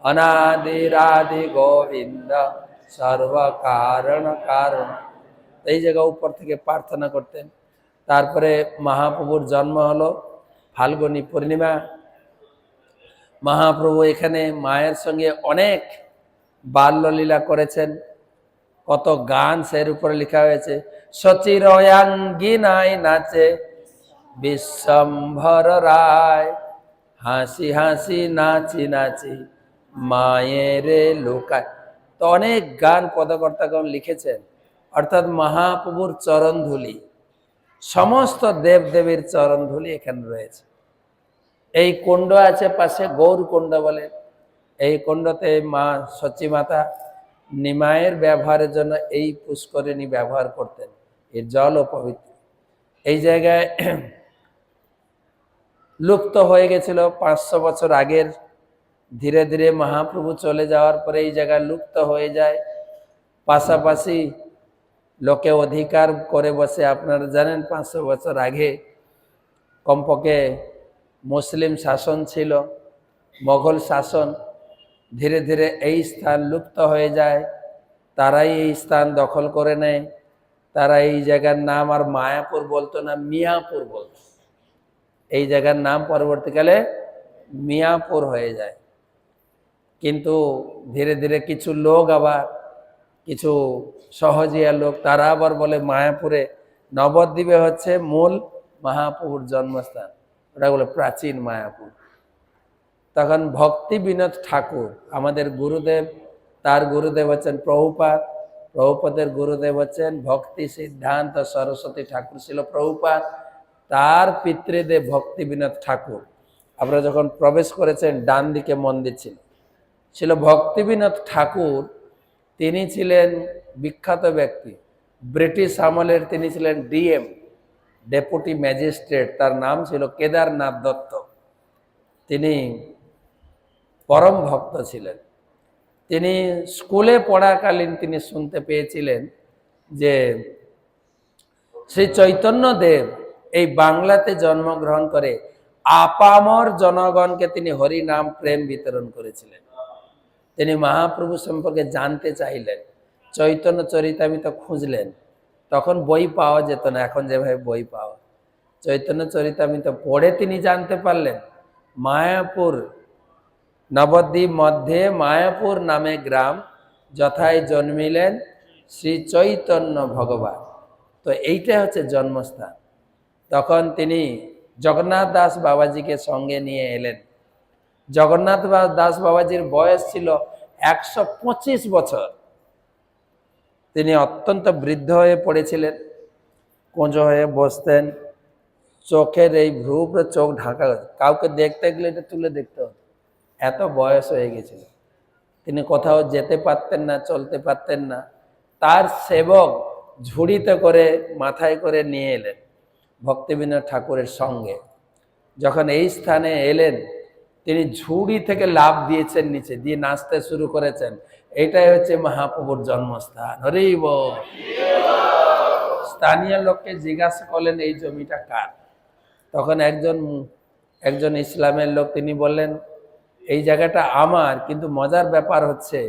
অনাদিরাদি গোবিন্দ সর্ব কারণ কারণ, এই জায়গা উপর থেকে প্রার্থনা করতেন। তারপরে মহাপ্রভুর জন্ম হলো ফাল্গুনী পূর্ণিমা। মহাপ্রভু এখানে মায়ের সঙ্গে অনেক বাল্যলীলা করেছেন। কত গান সের উপরে লেখা হয়েছে। সচিরয়াঙ্গিনায় নাচে বিশ্বম্ভর রায়, হাসি হাসি নাচি নাচি মায়ের লুকায়। তো অনেক গান পদকর্তাগণ লিখেছেন। অর্থাৎ মহাপ্রভুর চরণ ধুলি, সমস্ত দেবদেবীর চরণ ধুলি এখানে রয়েছে। এই কুণ্ড আছে পাশে, গৌর কুণ্ড বলে। এই কুণ্ডতে মা সচিমাতা নিমায়ের ব্যবহারের জন্য এই পুষ্করিণী ব্যবহার করতেন। এর জলও পবিত্র। এই জায়গায় লুপ্ত হয়ে গেছিল 500 বছর আগের। ধীরে ধীরে মহাপ্রভু চলে যাওয়ার পরে এই জায়গায় লুপ্ত হয়ে যায়। পাশাপাশি লোকে অধিকার করে বসে। আপনারা জানেন 500 বছর আগে কমপক্ষে মুসলিম শাসন ছিল, মোগল শাসন। ধীরে ধীরে এই স্থান লুপ্ত হয়ে যায়। তারাই এই স্থান দখল করে নেয়। তারা এই জায়গার নাম আর মায়াপুর বলতো না, মিয়াপুর বলতো। এই জায়গার নাম পরবর্তীকালে মিয়াপুর হয়ে যায়। কিন্তু ধীরে ধীরে কিছু লোক, আবার কিছু সহজিয়া লোক, তারা আবার বলে মায়াপুরে নবদ্বীপে হচ্ছে মূল মহাপ্রভুর জন্মস্থান, ওটা বলে প্রাচীন মায়াপুর। তখন ভক্তি বিনোদ ঠাকুর আমাদের গুরুদেব, তার গুরুদেব হচ্ছেন প্রভুপাদ। প্রভুপাদের গুরুদেব হচ্ছেন ভক্তি সিদ্ধান্ত সরস্বতী ঠাকুর ছিল প্রভুপাদ। তার পিতৃদেব ভক্তি বিনোদ ঠাকুর। আপনারা যখন প্রবেশ করেছেন ডান দিকে মন্দির ছিল ভক্তি বিনোদ ঠাকুর। তিনি ছিলেন বিখ্যাত ব্যক্তি, ব্রিটিশ আমলের। তিনি ছিলেন ডিএম, ডেপুটি ম্যাজিস্ট্রেট। তার নাম ছিল কেদারনাথ দত্ত। তিনি পরম ভক্ত ছিলেন। তিনি স্কুলে পড়াকালীন তিনি শুনতে পেয়েছিলেন যে শ্রী চৈতন্য দেব এই বাংলাতে জন্মগ্রহণ করে আপামর জনগণকে তিনি হরি নাম প্রেম বিতরণ করেছিলেন। তিনি মহাপ্রভু সম্পর্কে জানতে চাইলেন, চৈতন্য চরিতামৃত খুঁজলেন। তখন বই পাওয়া যেত না, এখন যেভাবে বই পাওয়া। চৈতন্য চরিতামৃত পড়ে তিনি জানতে পারলেন মায়াপুর, নবদ্বীপ মধ্যে মায়াপুর নামে গ্রাম, যথায় জন্মিলেন শ্রী চৈতন্য ভগবান। তো এইটা হচ্ছে জন্মস্থান। তখন তিনি জগন্নাথ দাস বাবাজিকে সঙ্গে নিয়ে এলেন। জগন্নাথ দাস বাবাজির বয়স ছিল 125 বছর। তিনি অত্যন্ত বৃদ্ধ হয়ে পড়েছিলেন, কোঁজো হয়ে বসতেন। চোখের এই ভ্রুর চোখ ঢাকা, কাউকে দেখতে গেলে এটা তুলে দেখতে হতো, এত বয়স হয়ে গেছিল। তিনি কোথাও যেতে পারতেন না, চলতে পারতেন না। তার সেবক ঝুড়িতে করে মাথায় করে নিয়ে এলেন ভক্তিবিনোদ ঠাকুরের সঙ্গে। যখন এই স্থানে এলেন, তিনি ঝুড়ি থেকে লাফ দিয়েছেন নিচে, দিয়ে নাচতে শুরু করেছেন। এটাই হচ্ছে মহাপ্রভুর জন্মস্থান। হরি বল। স্থানীয় লোককে জিজ্ঞাসা করলেন এই জমিটা কার। তখন একজন ইসলামের লোক, তিনি বললেন এই জায়গাটা আমার, কিন্তু মজার ব্যাপার হচ্ছে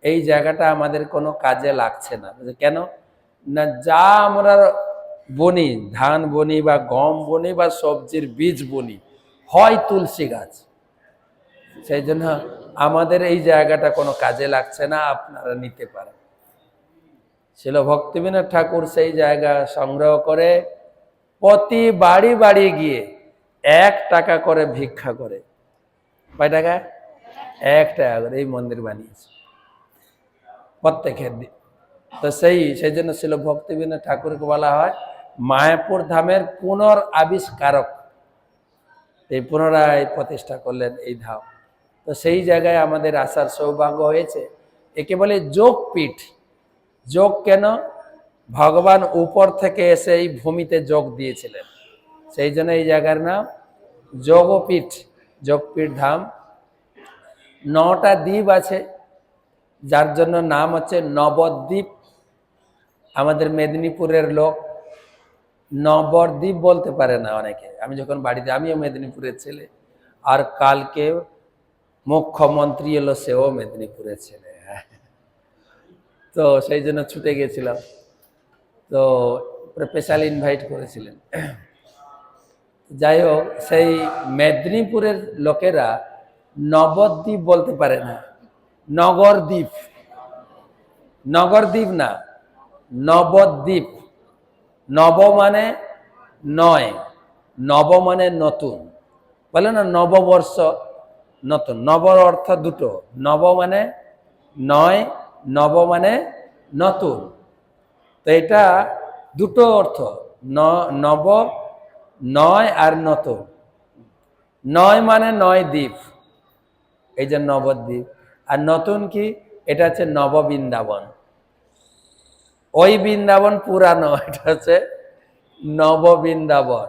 এই জায়গাটা আমাদের কোনো কাজে লাগছে না। কেন না, যা আমরা বনি, ধান বনি বা গম বনি বা সবজির বীজ বনি, হয় তুলসী গাছ। সেই জন্য আমাদের এই জায়গাটা কোনো কাজে লাগছে না, আপনারা নিতে পারেন। ছিল ভক্তিবিনোদ ঠাকুর সেই জায়গা সংগ্রহ করে প্রতি বাড়ি বাড়ি গিয়ে 1 টাকা করে ভিক্ষা করে। কয় টাকা? 1 টাকা করে এই মন্দির বানিয়েছে প্রত্যেকের দিন। তো সেই জন্য ছিল ভক্তিবিনোদ ঠাকুরকে বলা হয় মায়াপুর ধামের পুনরাবিষ্কারক। এই পুনরায় প্রতিষ্ঠা করলেন এই ধাম। তো সেই জায়গায় আমাদের আসার সৌভাগ্য হয়েছে। একে বলে যোগপীঠ। যোগ কেন? ভগবান উপর থেকে এসে এই ভূমিতে যোগ দিয়েছিলেন, সেই জন্য এই জায়গার নাম যোগপীঠ, যোগপীঠ ধাম। 9টা দ্বীপ আছে, যার জন্য নাম হচ্ছে নবদ্বীপ। আমাদের মেদিনীপুরের লোক নবদ্বীপ বলতে পারে না অনেকে। আমি যখন বাড়িতে, আমিও মেদিনীপুরের ছেলে, আর কালকে মুখ্যমন্ত্রী এলো, সেও মেদিনীপুরের ছেলে। তো সেই জন্য ছুটে গেছিলাম, তো স্পেশাল ইনভাইট করেছিলেন। যাই হোক, সেই মেদিনীপুরের লোকেরা নবদ্বীপ বলতে পারে না, নগরদ্বীপ। নগরদ্বীপ না, নবদ্বীপ। নব মানে 9, নব মানে নতুন। বলে না নববর্ষ, নতুন। নবর অর্থ দুটো, নব মানে 9, নব মানে নতুন। তো এটা দুটো অর্থ, নব 9 আর নতুন। 9 মানে 9 দ্বীপ, এই যে নবদ্বীপ। আর নতুন কি? এটা হচ্ছে নববৃন্দাবন। ওই বৃন্দাবন পুরানো, এটা হচ্ছে নববৃন্দাবন।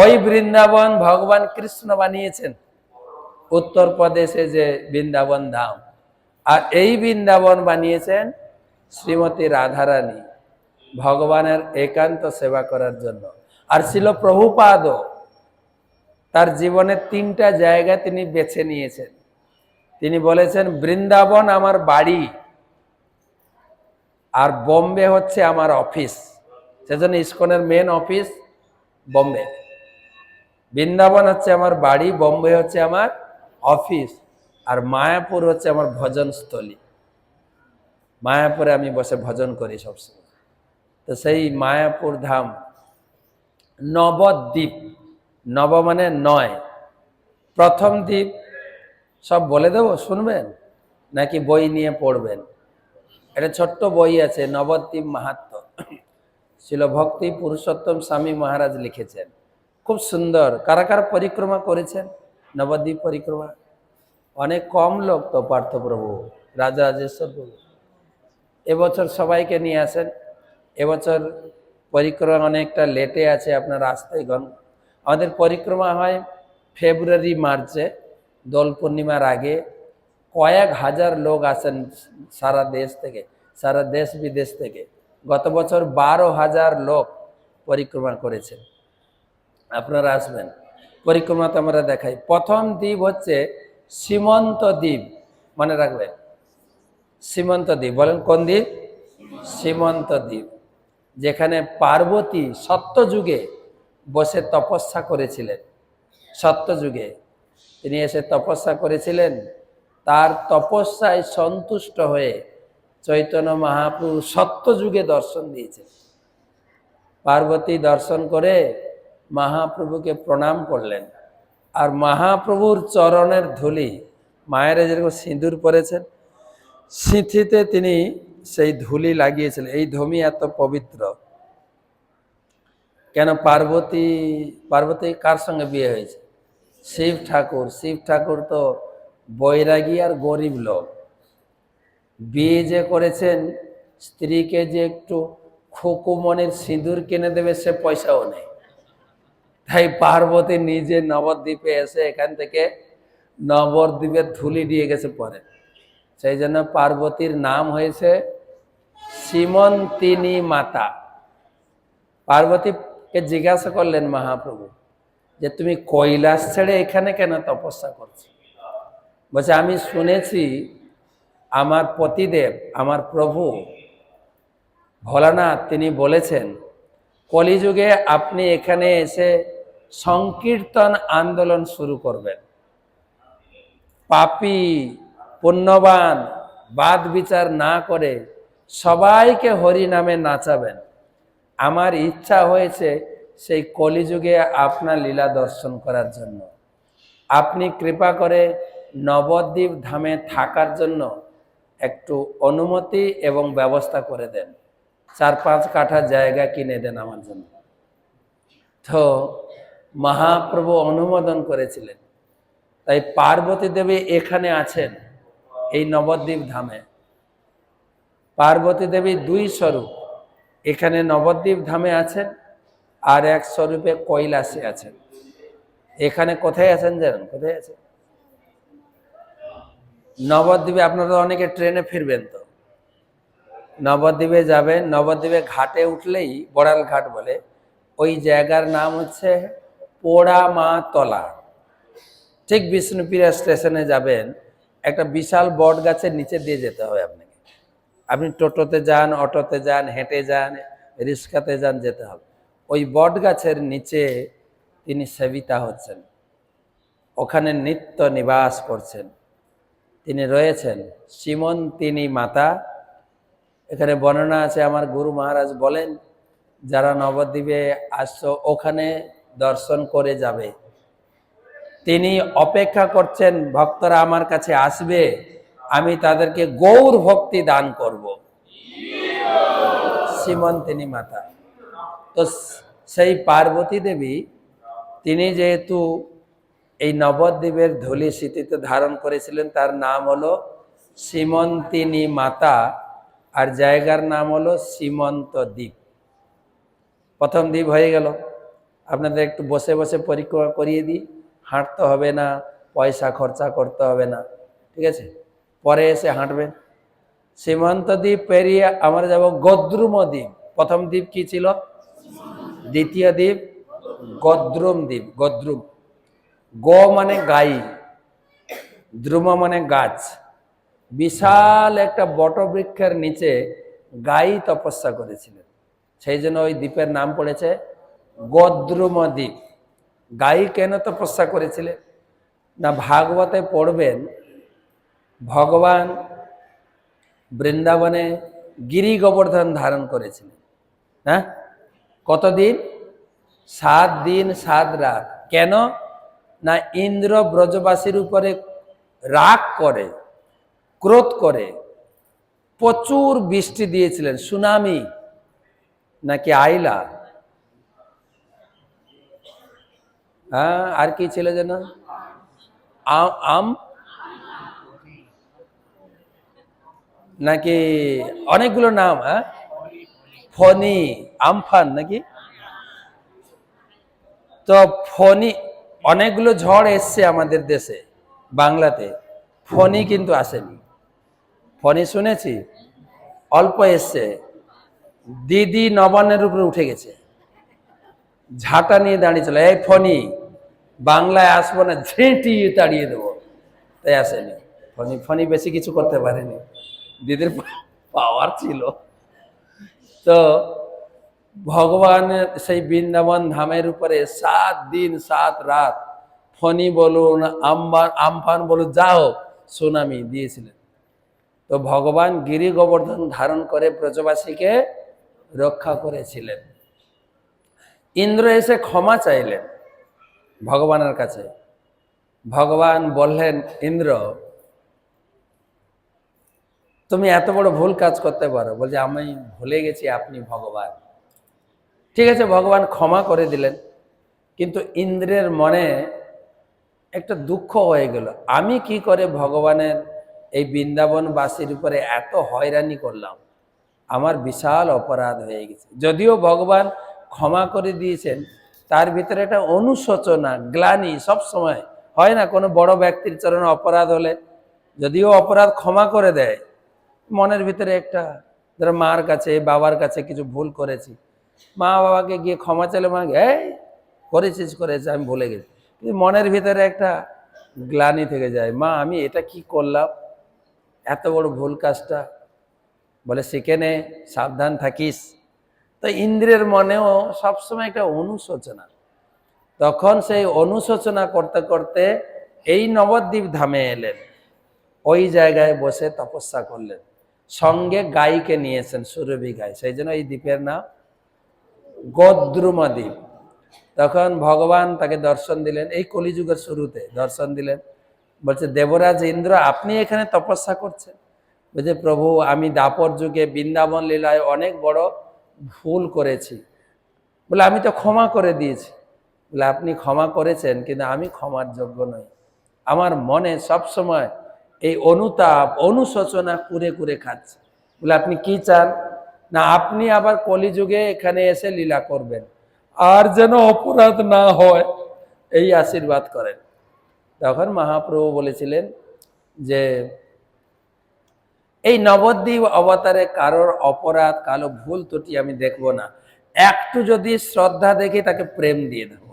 ওই বৃন্দাবন ভগবান কৃষ্ণ বানিয়েছেন উত্তরপ্রদেশে, যে বৃন্দাবন ধাম। আর এই বৃন্দাবন বানিয়েছেন শ্রীমতী রাধারানী, ভগবানের একান্ত সেবা করার জন্য। আর ছিল প্রভুপাদ, তার জীবনের 3টা জায়গা তিনি বেছে নিয়েছেন। তিনি বলেছেন বৃন্দাবন আমার বাড়ি, আর বোম্বে হচ্ছে আমার অফিস। সেজন্য ইসকনের মেন অফিস বোম্বে। বৃন্দাবন হচ্ছে আমার বাড়ি, বোম্বে হচ্ছে আমার অফিস, আর মায়াপুর হচ্ছে আমার ভজনস্থলী। মায়াপুরে আমি বসে ভজন করি সবসময়। তো সেই মায়াপুর ধাম নবদ্বীপ। নব মানে 9। প্রথম দ্বীপ সব বলে দেবো, শুনবেন নাকি বই নিয়ে পড়বেন? একটা ছোট্ট বই আছে, নবদ্বীপ মাহাত্ম্য, ছিল ভক্তি পুরুষোত্তম স্বামী মহারাজ লিখেছেন, খুব সুন্দর। কারা কারা পরিক্রমা করেছেন নবদ্বীপ পরিক্রমা? অনেক কম লোক তো, পার্থপ্রভু, রাজরাজেশ্বর প্রভু। এবছর সবাইকে নিয়ে আসেন। এবছর পরিক্রমা অনেকটা লেটে আছে, আপনার রাস্তায় আমাদের পরিক্রমা হয় ফেব্রুয়ারি মার্চে, দোল পূর্ণিমার আগে। কয়েক হাজার লোক আসেন সারা দেশ থেকে, সারা দেশ বিদেশ থেকে। গত বছর 12,000 লোক পরিক্রমা করেছেন। আপনারা আসবেন, পরিক্রমাতে আমরা দেখাই। প্রথম দ্বীপ হচ্ছে সীমন্ত দ্বীপ, মনে রাখবেন, সীমন্ত দ্বীপ। বলেন কোন দ্বীপ? সীমন্ত দ্বীপ, যেখানে পার্বতী সত্যযুগে বসে তপস্যা করেছিলেন। সত্যযুগে তিনি এসে তপস্যা করেছিলেন, তার তপস্যায় সন্তুষ্ট হয়ে চৈতন্য মহাপ্রভু সত্যযুগে দর্শন দিয়েছেন। পার্বতী দর্শন করে মহাপ্রভুকে প্রণাম করলেন, আর মহাপ্রভুর চরণের ধুলি, মায়েরা যেরকম সিঁদুর পরেছেন, সিঁথিতে তিনি সেই ধুলি লাগিয়েছিলেন। এই ধুমি এত পবিত্র কেন? পার্বতী কার সঙ্গে বিয়ে হয়েছে? শিব ঠাকুর। শিব ঠাকুর তো বৈরাগী আর গরিব লোক। বিয়ে যে করেছেন, স্ত্রীকে যে একটু খুকুমনির সিঁদুর কিনে দেবে সে পয়সাও নেই। তাই পার্বতী নিজে নবদ্বীপে এসে এখান থেকে নবদ্বীপের ধুলি দিয়ে গেছে পরে। সেই জন্য পার্বতীর নাম হয়েছে সীমন্তিনী মাতা। পার্বতীকে জিজ্ঞাসা করলেন মহাপ্রভু যে তুমি কৈলাস ছেড়ে এখানে কেন তপস্যা করছো? বলছে আমি শুনেছি আমার পতিদেব, আমার প্রভু ভোলানাথ, তিনি বলেছেন কলিযুগে আপনি এখানে এসে সংকীর্তন আন্দোলন শুরু করবেন, পাপী পুণ্যবান বাদ বিচার না করে সবাইকে হরি নামে নাচাবেন। আমার ইচ্ছা হয়েছে সেই কলিযুগে আপনার লীলা দর্শন করার জন্য। আপনি কৃপা করে নবদ্বীপ ধামে থাকার জন্য একটু অনুমতি এবং ব্যবস্থা করে দেন, 4-5 কাঠা জায়গা কিনে দেন আমার জন্য। তো মহাপ্রভু অনুমোদন করেছিলেন। তাই পার্বতী দেবী এখানে আছেন এই নবদ্বীপ ধামে। পার্বতী দেবী 2 স্বরূপ এখানে নবদ্বীপ ধামে আছেন, আর এক স্বরূপে কৈলাসে আছেন। এখানে কোথায় আছেন জানেন? কোথায় আছেন? নবদ্বীপে। আপনারা অনেকে ট্রেনে ফিরবেন, তো নবদ্বীপে যাবেন, নবদ্বীপে ঘাটে উঠলেই বড়াল ঘাট বলে, ওই জায়গার নাম হচ্ছে পোড়ামাতলা। ঠিক বিষ্ণুপ্রিয়া স্টেশনে যাবেন, একটা বিশাল বট গাছের নিচে দিয়ে যেতে হবে আপনাকে। আপনি টোটোতে যান, অটোতে যান, হেঁটে যান, রিক্সাতে যান, যেতে হবে। ওই বট গাছের নিচে তিনি সেবিতা হচ্ছেন, ওখানে নিত্য নিবাস করছেন। তিনি রয়েছেন শ্রীমন্তিনী মাতা। এখানে বর্ণনা আছে, আমার গুরু মহারাজ বলেন, যারা নবদ্বীপে আসছো ওখানে দর্শন করে যাবে। তিনি অপেক্ষা করছেন ভক্তরা আমার কাছে আসবে, আমি তাদেরকে গৌর ভক্তি দান করব। শ্রীমন্তিনী মাতা। তো সেই পার্বতী দেবী, তিনি যেহেতু এই নবদ্বীপের ধূলি স্মৃতিতে ধারণ করেছিলেন, তার নাম হলো শ্রীমন্তিনী মাতা, আর জায়গার নাম হলো শ্রীমন্ত দ্বীপ। প্রথম দ্বীপ হয়ে গেল। আপনাদের একটু বসে বসে পরিক্রমা করিয়ে দিই, হাঁটতে হবে না, পয়সা খরচা করতে হবে না, ঠিক আছে? পরে এসে হাঁটবেন। সীমান্ত দ্বীপ পেরিয়ে আমরা যাব গদ্রুম দ্বীপ। প্রথম দ্বীপ কি ছিল? দ্বিতীয় দ্বীপ গদ্রুম দ্বীপ। গদ্রুম, গ মানে গাই, দ্রুম মানে গাছ। বিশাল একটা বটবৃক্ষের নিচে গাই তপস্যা করেছিলেন, সেই জন্য ওই দ্বীপের নাম পড়েছে গদ্রুম দ্বীপ। গাই কেন তপস্যা করেছিলেন না, ভাগবতে পড়বেন, ভগবান বৃন্দাবনে গিরি গোবর্ধন ধারণ করেছিলেন। হ্যাঁ, কতদিন? 7 দিন 7 রাত। কেন না, ইন্দ্র ব্রজবাসীর উপরে রাগ করে, ক্রোধ করে প্রচুর বৃষ্টি দিয়েছিলেন। সুনামি নাকি আইলা, হ্যাঁ, আর কি ছিল যেন, আম নাকি অনেকগুলো নাম, হ্যাঁ, ফনি, আমফান নাকি। তো ফনি, অনেকগুলো ঝড় এসছে আমাদের দেশে, বাংলাতে। ফনি কিন্তু আসেনি। ফনি শুনেছি, অল্প এসছে। দিদি নবান্নের উপরে উঠে গেছে, ঝাঁটা নিয়ে দাঁড়িয়েছিল, এই ফনি বাংলায় আসবো না, ঝেঁটিয়ে তাড়িয়ে দেবো। তাই আসেনি ফনি। ফনি বেশি কিছু করতে পারেনি, দিদির পাওয়ার ছিল। তো ভগবানের সেই বৃন্দাবন ধামের উপরে 7 দিন 7 রাত ফনি বলুন, আমফান বলুন, যা হোক, সুনামি দিয়েছিলেন। তো ভগবান গিরি গোবর্ধন ধারণ করে ব্রজবাসীকে রক্ষা করেছিলেন। ইন্দ্র এসে ক্ষমা চাইলেন ভগবানের কাছে। ভগবান বললেন, ইন্দ্র তুমি এত বড় ভুল কাজ করতে পারো? বলছে, আমি ভুলে গেছি আপনি ভগবান। ঠিক আছে, ভগবান ক্ষমা করে দিলেন। কিন্তু ইন্দ্রের মনে একটা দুঃখ হয়ে গেল, আমি কি করে ভগবানের এই বৃন্দাবনবাসীর উপরে এত হয়রানি করলাম, আমার বিশাল অপরাধ হয়ে গেছে। যদিও ভগবান ক্ষমা করে দিয়েছেন, তার ভিতরে একটা অনুশোচনা, গ্লানি সব সময় হয় না? কোনো বড় ব্যক্তির চরণে অপরাধ হলে যদিও অপরাধ ক্ষমা করে দেয়, মনের ভিতরে একটা, ধরো মার কাছে বাবার কাছে কিছু ভুল করেছি, মা বাবাকে গিয়ে ক্ষমা চাইলে মা, এই করেছিস আমি ভুলে গেছি, কিন্তু মনের ভিতরে একটা গ্লানি থেকে যায়, মা আমি এটা কি করলাম, এত বড় ভুল কাজটা। বলে, সেখানে সাবধান থাকিস। তো ইন্দ্রের মনেও সবসময় একটা অনুশোচনা। তখন সেই অনুশোচনা করতে করতে এই নবদ্বীপ ধামে এলেন, ওই জায়গায় বসে তপস্যা করলেন, সঙ্গে গাইকে নিয়েছেন, সুরভি গাই। সেই জন্য এই দ্বীপের নাম গদ্রুম দ্বীপ। তখন ভগবান তাকে দর্শন দিলেন, এই কলিযুগের শুরুতে দর্শন দিলেন। বলছে, দেবরাজ ইন্দ্র, আপনি এখানে তপস্যা করছেন? বলছে, প্রভু, আমি দাপর যুগে বৃন্দাবন লীলায় অনেক বড় ভুল করেছি। বলে, আমি তো ক্ষমা করে দিয়েছি। বলে, আপনি ক্ষমা করেছেন, কিন্তু আমি ক্ষমার যোগ্য নই। আমার মনে সবসময় এই অনুতাপ অনুশোচনা কুরে কুরে খাচ্ছে। বলে, আপনি কি চান? না, আপনি আবার কলিযুগে এখানে এসে লীলা করবেন, আর যেন অপরাধ না হয়, এই আশীর্বাদ করেন। তখন মহাপ্রভু বলেছিলেন যে এই নবদ্বীপ অবতারে কারোর অপরাধ, কারো ভুল ত্রুটি আমি দেখব না। একটু যদি শ্রদ্ধা দেখি, তাকে প্রেম দিয়ে দেব।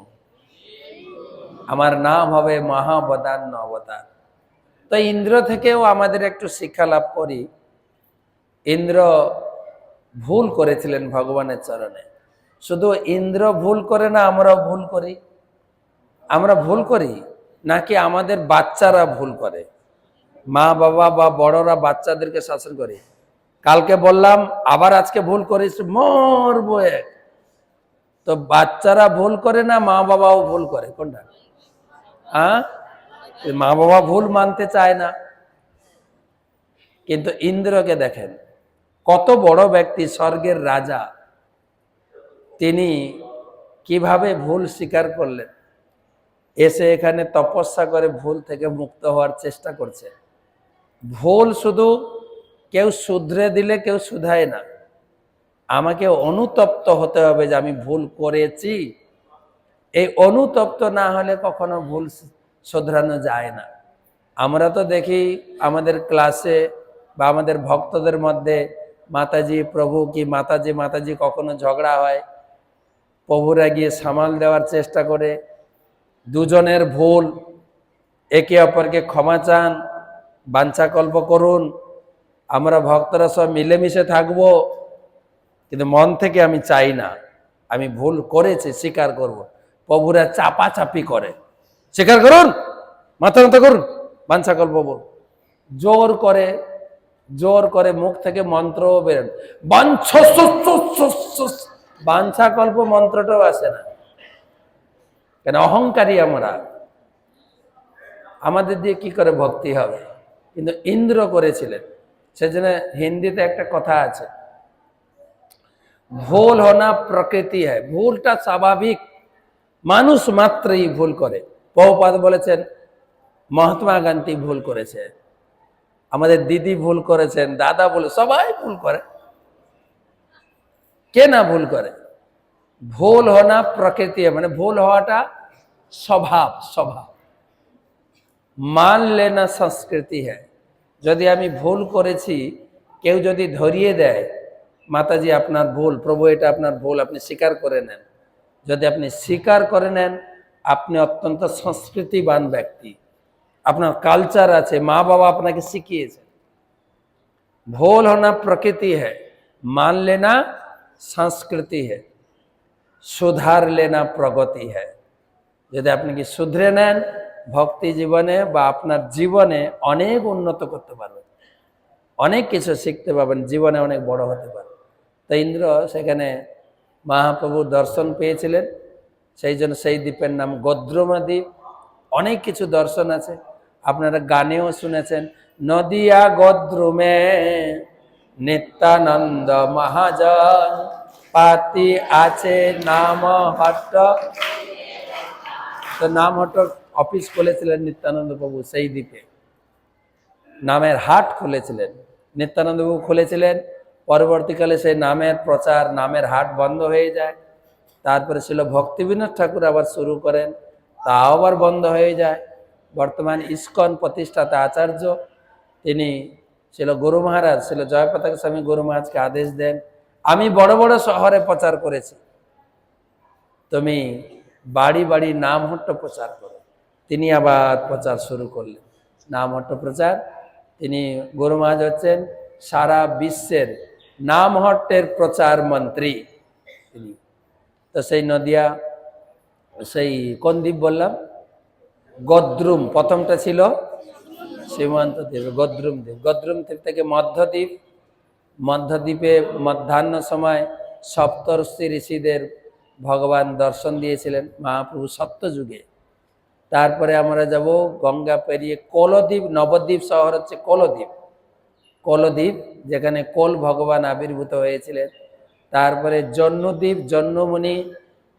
আমার নাম হবে মহাবদান্য অবতার। তো ইন্দ্র থেকেও আমাদের একটু শিক্ষা লাভ করি। ইন্দ্র ভুল করেছিলেন ভগবানের চরণে। শুধু ইন্দ্র ভুল করে না, আমরাও ভুল করি। আমরা ভুল করি নাকি আমাদের বাচ্চারা ভুল করে? মা বাবা বা বড়রা বাচ্চাদেরকে শাসন করে, কালকে বললাম আবার আজকে ভুল করিস, মরবো এক। তো বাচ্চারা ভুল করে না মা বাবাও ভুল করে? কোনটা? মা বাবা ভুল মানতে চায় না। কিন্তু ইন্দ্রকে দেখেন, কত বড় ব্যক্তি, স্বর্গের রাজা, তিনি কিভাবে ভুল স্বীকার করলেন, এসে এখানে তপস্যা করে ভুল থেকে মুক্ত হওয়ার চেষ্টা করছে। ভুল শুধু কেউ শুধরে দিলে কেউ শুধায় না, আমাকে অনুতপ্ত হতে হবে যে আমি ভুল করেছি। এই অনুতপ্ত না হলে কখনো ভুল শোধরানো যায় না। আমরা তো দেখি আমাদের ক্লাসে বা আমাদের ভক্তদের মধ্যে মাতাজি প্রভু কি মাতাজি মাতাজি কখনো ঝগড়া হয়, প্রভুরা গিয়ে সামাল দেওয়ার চেষ্টা করে, দুজনের ভুল, একে অপরকে ক্ষমা চান, বাঞ্ছাকল্প করুন, আমরা ভক্তরা সব মিলেমিশে থাকবো। কিন্তু মন থেকে আমি চাই না, আমি ভুল করেছি, স্বীকার করব। প্রভুরা চাপাচাপি করে, স্বীকার করুন, মাথা নত করুন, বাঞ্ছাকল্প বল, জোর করে, জোর করে মুখ থেকে মন্ত্রও বেরোন, বাঞ্ছাকল্প মন্ত্রটাও আসে না। কেন? অহংকারী আমরা, আমাদের দিয়ে কি করে ভক্তি হবে? কিন্তু ইন্দ্র করেছিলেন। সেজন্য হিন্দিতে একটা কথা আছে, ভুল হোনা প্রকৃতি হয়, ভুলটা স্বাভাবিক, মানুষ মাত্রই ভুল করে। প্রভুপাদ বলেছেন, মহাত্মা গান্ধী ভুল করেছে, আমাদের দিদি ভুল করেছেন, দাদা বলে, সবাই ভুল করে, কে না ভুল করে? ভুল হোনা প্রকৃতি, মানে ভুল হওয়াটা স্বভাব, স্বভাব। মান লেনা সংস্কৃতি হ্যায়। যদি আমি ভুল করেছি, কেউ যদি ধরিয়ে দেয়, মাতাজি আপনার ভুল, প্রভু এটা আপনার ভুল, আপনি স্বীকার করে নেন। যদি আপনি স্বীকার করে নেন, আপনি অত্যন্ত সংস্কৃতিবান ব্যক্তি, আপনার কালচার আছে, মা বাবা আপনাকে শিখিয়েছে। ভুল হোনা প্রকৃতি হ্যায়, মান লেনা সংস্কৃতি হ্যায়, সুধার লেনা প্রগতি হ্যায়। যদি আপনি কি শুধরে নেন, ভক্তি জীবনে বা আপনার জীবনে অনেক উন্নত করতে পারবেন, অনেক কিছু শিখতে পারবেন, জীবনে অনেক বড় হতে পারবেন। তো ইন্দ্র সেখানে মহাপ্রভুর দর্শন পেয়েছিলেন, সেই জন্য সেই দ্বীপের নাম গদ্রমা দ্বীপ। অনেক কিছু দর্শন আছে, আপনারা গানেও শুনেছেন, নদিয়া গদ্রুমে নিত্যানন্দ মহাজন পাতি আছে নাম হট্ট। তো নাম হট্ট অফিস খুলেছিলেন নিত্যানন্দ প্রভু, সেই দ্বীপে নামের হাট খুলেছিলেন নিত্যানন্দ প্রভু, খুলেছিলেন। পরবর্তীকালে সেই নামের প্রচার, নামের হাট বন্ধ হয়ে যায়। তারপরে ছিল ভক্তিবিনোদ ঠাকুর আবার শুরু করেন, তাও আবার বন্ধ হয়ে যায়। বর্তমান ইস্কন প্রতিষ্ঠাতা আচার্য, তিনি ছিল গুরু মহারাজ, ছিল জয়পতাকা স্বামী গুরু মহারাজকে আদেশ দেন, আমি বড় বড় শহরে প্রচার করেছি, তুমি বাড়ি বাড়ি নামহট্ট প্রচার করো। তিনি আবার প্রচার শুরু করলেন, নামহট্ট প্রচার। তিনি গুরু মহারাজ হচ্ছেন সারা বিশ্বের নামহট্টের প্রচার মন্ত্রী তিনি। তো সেই নদিয়া, সেই কোন দ্বীপ বললাম? গদ্রুম, প্রথমটা ছিল সীমান্ত দ্বীপ, গদ্রুম দ্বীপ। গদ্রুম দ্বীপ থেকে মধ্যদ্বীপে মধ্যাহ্ন সময় সপ্তর্ষি ঋষিদের ভগবান দর্শন দিয়েছিলেন মহাপ্রভু সত্যযুগে। তারপরে আমরা যাব গঙ্গা পেরিয়ে কোলদ্বীপ, নবদ্বীপ শহর হচ্ছে কোলদ্বীপ, কোলদ্বীপ যেখানে কোল ভগবান আবির্ভূত হয়েছিলেন। তারপরে জন্মদ্বীপ, জন্মমণি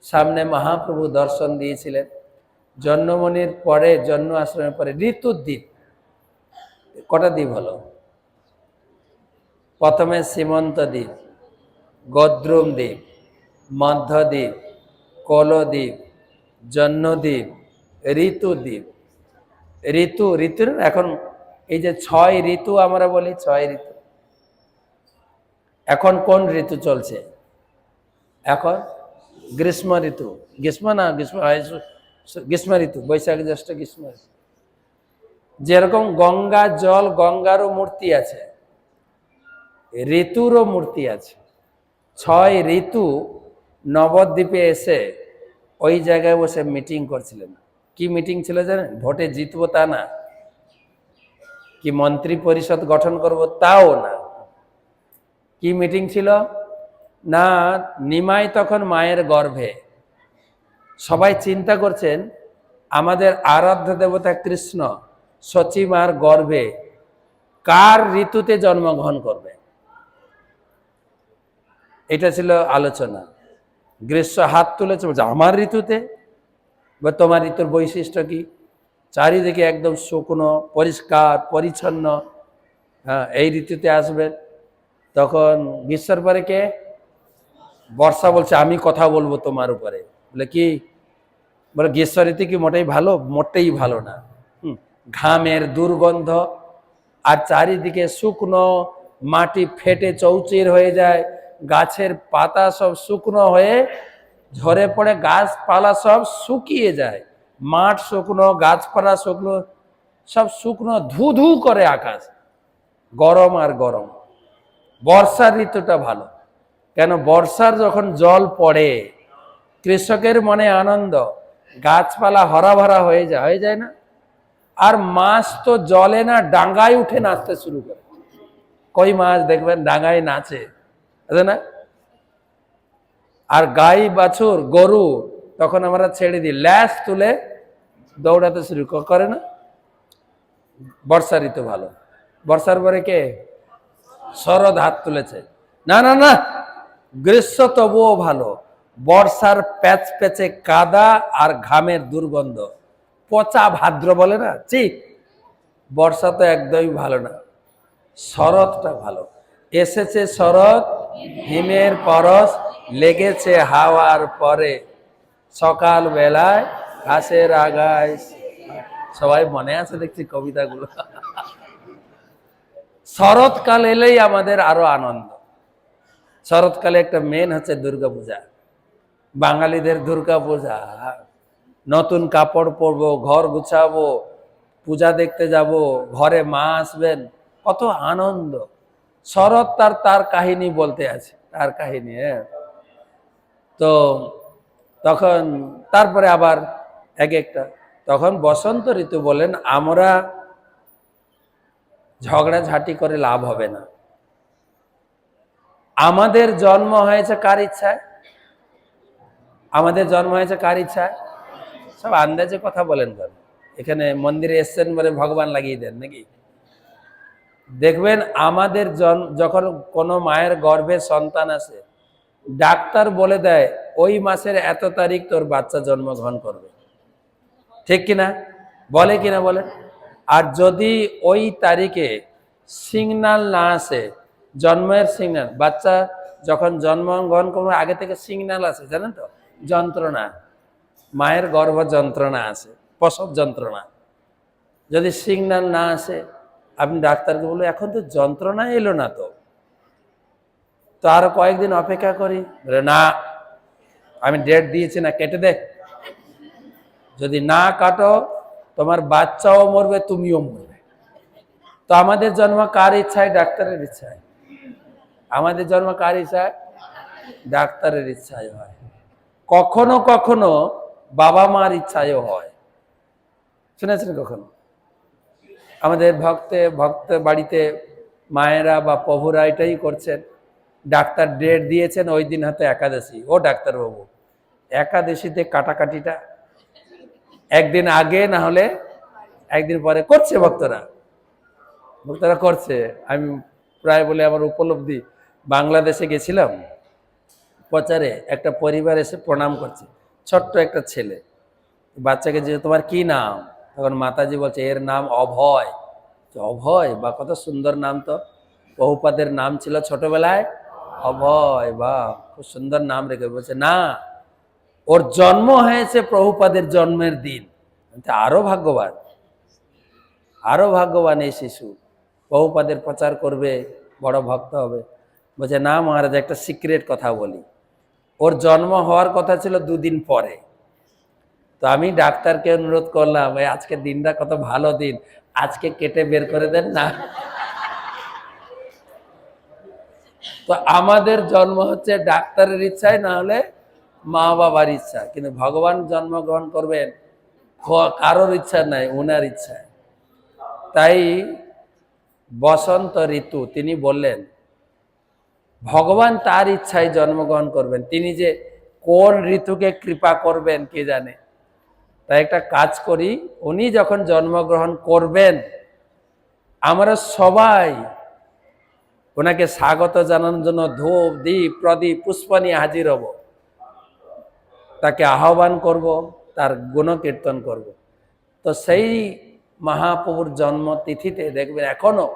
সামনে মহাপ্রভু দর্শন দিয়েছিলেন। জন্মমণির পরে, জন্ম আশ্রমের পরে ঋতুদ্বীপ। কটা দ্বীপ হলো? প্রথমে সীমন্ত দ্বীপ, গদ্রুম দ্বীপ, মধ্যদ্বীপ, কোলদ্বীপ, জন্মদ্বীপ, ঋতুদ্বীপ। ঋতুর এখন এই যে 6 ঋতু আমরা বলি, 6 ঋতু, এখন কোন ঋতু চলছে? এখন গ্রীষ্ম ঋতু। গ্রীষ্ম ঋতু, বৈশাখ জ্যৈষ্ঠ গ্রীষ্ম ঋতু। যেরকম গঙ্গা জল, গঙ্গারও মূর্তি আছে, ঋতুরও মূর্তি আছে। 6 ঋতু নবদ্বীপে এসে ওই জায়গায় বসে মিটিং করছিলেন। কি মিটিং ছিল জানেন? ভোটে জিতবো তা না, কি মন্ত্রী পরিষদ গঠন করব তাও না। কি মিটিং ছিল না? নিমাই তখন মায়ের গর্ভে। সবাই চিন্তা করছেন আমাদের আরাধ্য দেবতা কৃষ্ণ সচিমার গর্ভে কার ঋতুতে জন্মগ্রহণ করবে। এটা ছিল আলোচনা। গ্রীষ্ম হাত তুলেছে, বলছে আমার ঋতুতে। বা তোমার ঋতুর বৈশিষ্ট্য কি? চারিদিকে একদম শুকনো, পরিষ্কার পরিচ্ছন্ন, হ্যাঁ, এই ঋতুতে আসবে। তখন গ্রীষ্মের পরে কে? বর্ষা বলছে আমি কথা বলবো তোমার উপরে। বলে কি? বলে গ্রীষ্ম ঋতু কি মোটেই ভালো? মোটেই ভালো না। ঘামের দুর্গন্ধ, আর চারিদিকে শুকনো, মাটি ফেটে চৌচির হয়ে যায়, গাছের পাতা সব শুকনো হয়ে ঝরে পড়ে, গাছপালা সব শুকিয়ে যায়, মাঠ শুকনো, গাছপালা শুকনো, সব শুকনো, ধু ধু করে আকাশ, গরম আর গরম। বর্ষার ঋতুটা ভালো। কেন? বর্ষার যখন জল পড়ে কৃষকের মনে আনন্দ, গাছপালা হরাভরা হয়ে যায় না? আর মাছ তো জলে না, ডাঙ্গায় উঠে নাচতে শুরু করে। কই মাছ দেখবেন ডাঙ্গায় নাচে, আছে না? আর গাই বাছুর গরু তখন আমরা ছেড়ে দিই, ল্যাস তুলে দৌড়াতে শুরু করে না? বর্ষা ঋতু ভালো। বর্ষার পরে কে? শরৎ হাত তুলেছে, না না না, গ্রীষ্ম তবুও ভালো। বর্ষার প্যাচ প্যাচে কাদা আর ঘামের দুর্গন্ধ, পচা ভাদ্র বলে না, ঠিক। বর্ষা তো একদমই ভালো না, শরৎটা ভালো। এসেছে শরৎ, হিমের পরশ লেগেছে হাওয়ার পরে, সকাল বেলায় ঘাসের আগায়। সবাই মনে আছে দেখছি কবিতাগুলো। শরৎকাল এলেই আমাদের আরো আনন্দ। শরৎকালে একটা মেন হচ্ছে দুর্গাপূজা, বাঙালিদের দুর্গাপূজা। নতুন কাপড় পরবো, ঘর গুছাবো, পূজা দেখতে যাব, ঘরে মা আসবেন, কত আনন্দ। শরৎ তার কাহিনী বলতে আছে, তার কাহিনী। হ্যাঁ, তো তখন তারপরে আবার এক একটা, তখন বসন্ত ঋতু বলেন আমরা ঝগড়াঝাটি করে লাভ হবে না। আমাদের জন্ম হয়েছে কার ইচ্ছায়? আমাদের জন্ম হয়েছে কার ইচ্ছায়? সব আন্দাজে কথা বলেন কেন? এখানে মন্দিরে এসছেন বলে ভগবান লাগিয়ে দেন নাকি? দেখবেন আমাদের যখন কোনো মায়ের গর্ভে সন্তান আসে, ডাক্তার বলে দেয় ওই মাসের এত তারিখ তোর বাচ্চা জন্মগ্রহণ করবে, ঠিক কিনা? বলে কিনা বলে? আর যদি ওই তারিখে সিগনাল না আসে, জন্মের সিগনাল, বাচ্চা যখন জন্মগ্রহণ করবে আগে থেকে সিগনাল আসে, জানেন তো? যন্ত্রণা, মায়ের গর্ভ যন্ত্রণা আসে, প্রসব যন্ত্রণা। যদি সিগনাল না আসে, আপনি ডাক্তারকে বললো এখন তো যন্ত্রণা এলো না, তো আরো কয়েকদিন অপেক্ষা করি। না, আমি ডেট দিয়েছি না, কেটে দে। যদি না কাটো তোমার বাচ্চাও মরবে, তুমিও মরবে। তো আমাদের জন্ম কার ইচ্ছায়? ডাক্তারের ইচ্ছায়। আমাদের জন্ম কার ইচ্ছায়? ডাক্তারের ইচ্ছায় হয়। কখনো কখনো বাবা মার ইচ্ছায়ও হয়। শুনেছেন কখনো? আমাদের ভক্ত বাড়িতে মায়েরা বা প্রভুরা এটাই করছেন, ডাক্তার ডেট দিয়েছেন, ওই দিন হয়তো একাদশী, ও ডাক্তারবাবু একাদশীতে কাটাকাটিটা একদিন আগে না হলে একদিন পরে করছে ভক্তরা করছে। আমি প্রায় বলে আমার উপলব্ধি, বাংলাদেশে গেছিলাম প্রচারে, একটা পরিবার এসে প্রণাম করছে, ছোট্ট একটা ছেলে, বাচ্চাকে যে তোমার কি নাম, তখন মাতাজি বলছে এর নাম অভয়। অভয়, বা কত সুন্দর নাম, তো প্রভুপাদের নাম ছিল ছোটবেলায় অভয়, বা খুব সুন্দর নাম রেখে। বলছে না, ওর জন্ম হয়েছে প্রভুপাদের জন্মের দিন। আরো ভাগ্যবান, আরো ভাগ্যবান এই শিশু, প্রভুপাদের প্রচার করবে, বড় ভক্ত হবে। বলছে না মহারাজ, একটা সিক্রেট কথা বলি, ওর জন্ম হওয়ার কথা ছিল 2 দিন পরে। তো আমি ডাক্তারকে অনুরোধ করলাম, আজকে দিনটা কত ভালো দিন, আজকে কেটে বের করে দেন না। তো আমাদের জন্ম হচ্ছে ডাক্তারের ইচ্ছায়, না হলে মা বাবার ইচ্ছা, কিন্তু ভগবান জন্মগ্রহণ করবেন কারোর ইচ্ছা নাই, ওনার ইচ্ছায়। তাই বসন্ত ঋতু তিনি বললেন ভগবান তার ইচ্ছায় জন্মগ্রহণ করবেন, তিনি যে কোন ঋতুকে কৃপা করবেন কে জানে। তাই একটা কাজ করি, উনি যখন জন্মগ্রহণ করবেন আমরা সবাই ওনাকে স্বাগত জানানোর জন্য ধূপ দীপ প্রদীপ পুষ্প নিয়ে হাজির হব, তাকে আহ্বান করব, তার গুণকীর্তন করব। তো সেই মহাপ্রভুর জন্ম তিথিতে দেখবেন এখনো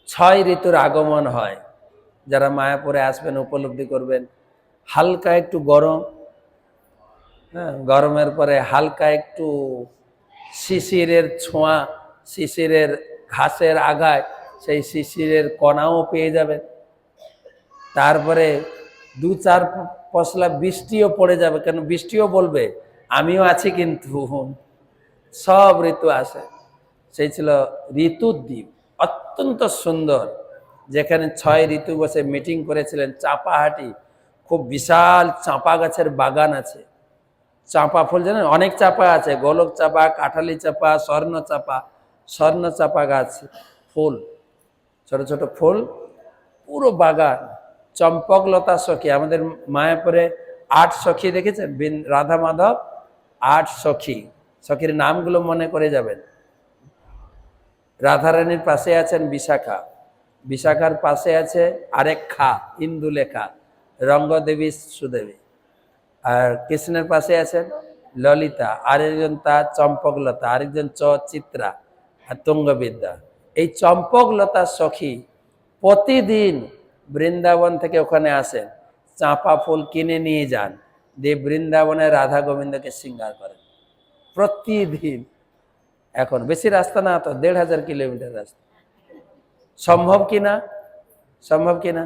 6 ঋতুর আগমন হয়। যারা মায়াপুরে আসবেন উপলব্ধি করবেন, হালকা একটু গরম, হ্যাঁ, গরমের পরে হালকা একটু শিশিরের ছোঁয়া, শিশিরের ঘাসের আগায় সেই শিশিরের কণাও পেয়ে যাবেন। তারপরে 2-4 পশলা বৃষ্টিও পড়ে যাবে, কেন বৃষ্টিও বলবে আমিও আছি, কিন্তু সব ঋতু আসে। সেই ছিল ঋতুদ্বীপ, অত্যন্ত সুন্দর, যেখানে 6 ঋতু বসে মিটিং করেছিলেন। চাপাহাটি, খুব বিশাল চাঁপা গাছের বাগান আছে। চাঁপা ফুল জানেন, অনেক চাপা আছে, গোলক চাপা, কাঠালি চাপা, স্বর্ণ চাপা গাছ, ফুল, ছোট ছোট ফুল, পুরো বাগান। চম্পকলতা সখী, আমাদের মায়াপুরে 8 সখী দেখেছেন, রাধা মাধব 8 সখী, সখীর নামগুলো মনে করে যাবেন। রাধারানীর পাশে আছেন বিশাখা, বিশাখার পাশে আছে আরেক খা, ইন্দুলেখা, রঙ্গদেবী সুদেবী। আর কৃষ্ণের পাশে আছেন ললিতা, আরেকজন তা চম্পকলতা, আরেকজন চিত্রা আর তুঙ্গবিদ্যা। এই চম্পকলতা সখী প্রতিদিন বৃন্দাবন থেকে ওখানে আসেন, চাঁপা ফুল কিনে নিয়ে যান, দিয়ে বৃন্দাবনে রাধা গোবিন্দকে শৃঙ্গার করেন প্রতিদিন। এখন বেশি রাস্তা না, তো 1500 কিলোমিটার রাস্তা। সম্ভব কিনা, সম্ভব কিনা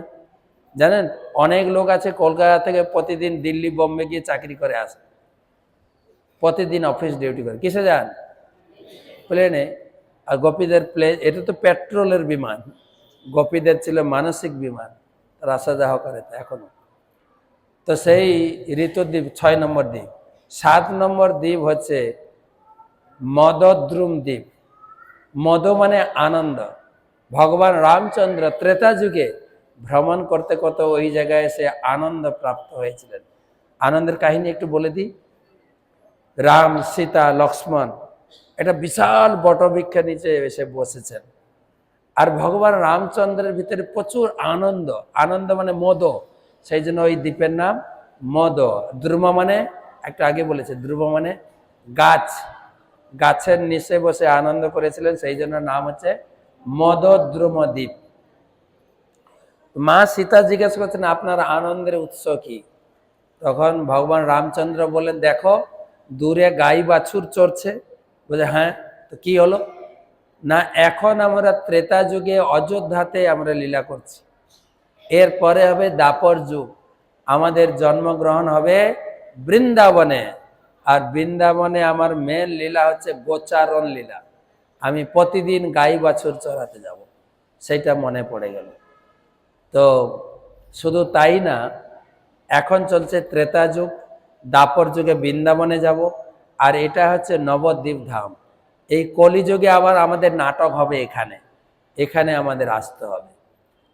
জানেন? অনেক লোক আছে কলকাতা থেকে প্রতিদিন দিল্লি বোম্বে গিয়ে চাকরি করে আসে, প্রতিদিন অফিস ডিউটি করে। কিসে যান? প্লেনে। আর গোপীদের প্লেন, এটা তো পেট্রোলের বিমান, গোপীদের ছিল মানসিক বিমান, তারা আসা যাওয়া করে এখনো। তো সেই ঋতুদ্বীপ 6 নম্বর দ্বীপ। 7 নম্বর দ্বীপ হচ্ছে মদদ্রুম দ্বীপ। মদ মানে আনন্দ। ভগবান রামচন্দ্র ত্রেতা যুগে ভ্রমণ করতে করতে ওই জায়গায় এসে আনন্দ প্রাপ্ত হয়েছিলেন। আনন্দের কাহিনী একটু বলে দিই। রাম সীতা লক্ষ্মণ একটা বিশাল বটবৃক্ষের নিচে এসে বসেছেন, আর ভগবান রামচন্দ্রের ভিতরে প্রচুর আনন্দ, আনন্দ মানে মদ, সেই জন্য ওই দ্বীপের নাম মদ। দ্রুম মানে একটা আগে বলেছে, দ্রুম মানে গাছ, গাছের নিচে বসে আনন্দ করেছিলেন, সেই জন্য নাম হচ্ছে মদদ্রুম দ্বীপ। মা সীতা জিজ্ঞেস করছেন আপনার আনন্দের উৎস কি? তখন ভগবান রামচন্দ্র বলেন দেখো দূরে গাই বাছুর চড়ছে। বলে হ্যাঁ, তো কি হলো? না, এখন আমরা ত্রেতা যুগে অযোধ্যাতে আমরা লীলা করছি, এরপরে হবে দাপর যুগ, আমাদের জন্মগ্রহণ হবে বৃন্দাবনে। আর বৃন্দাবনে আমার মেন লীলা হচ্ছে গোচারণ লীলা, আমি প্রতিদিন গাই বাছুর চড়াতে যাব। সেটা মনে পড়ে গেল। তো শুধু তাই না, এখন চলছে ত্রেতা যুগ, দাপর যুগে বৃন্দাবনে যাব, আর এটা হচ্ছে নবদ্বীপ ধাম। এই কলিযুগে আবার আমাদের নাটক হবে এখানে, এখানে আমাদের আসতে হবে।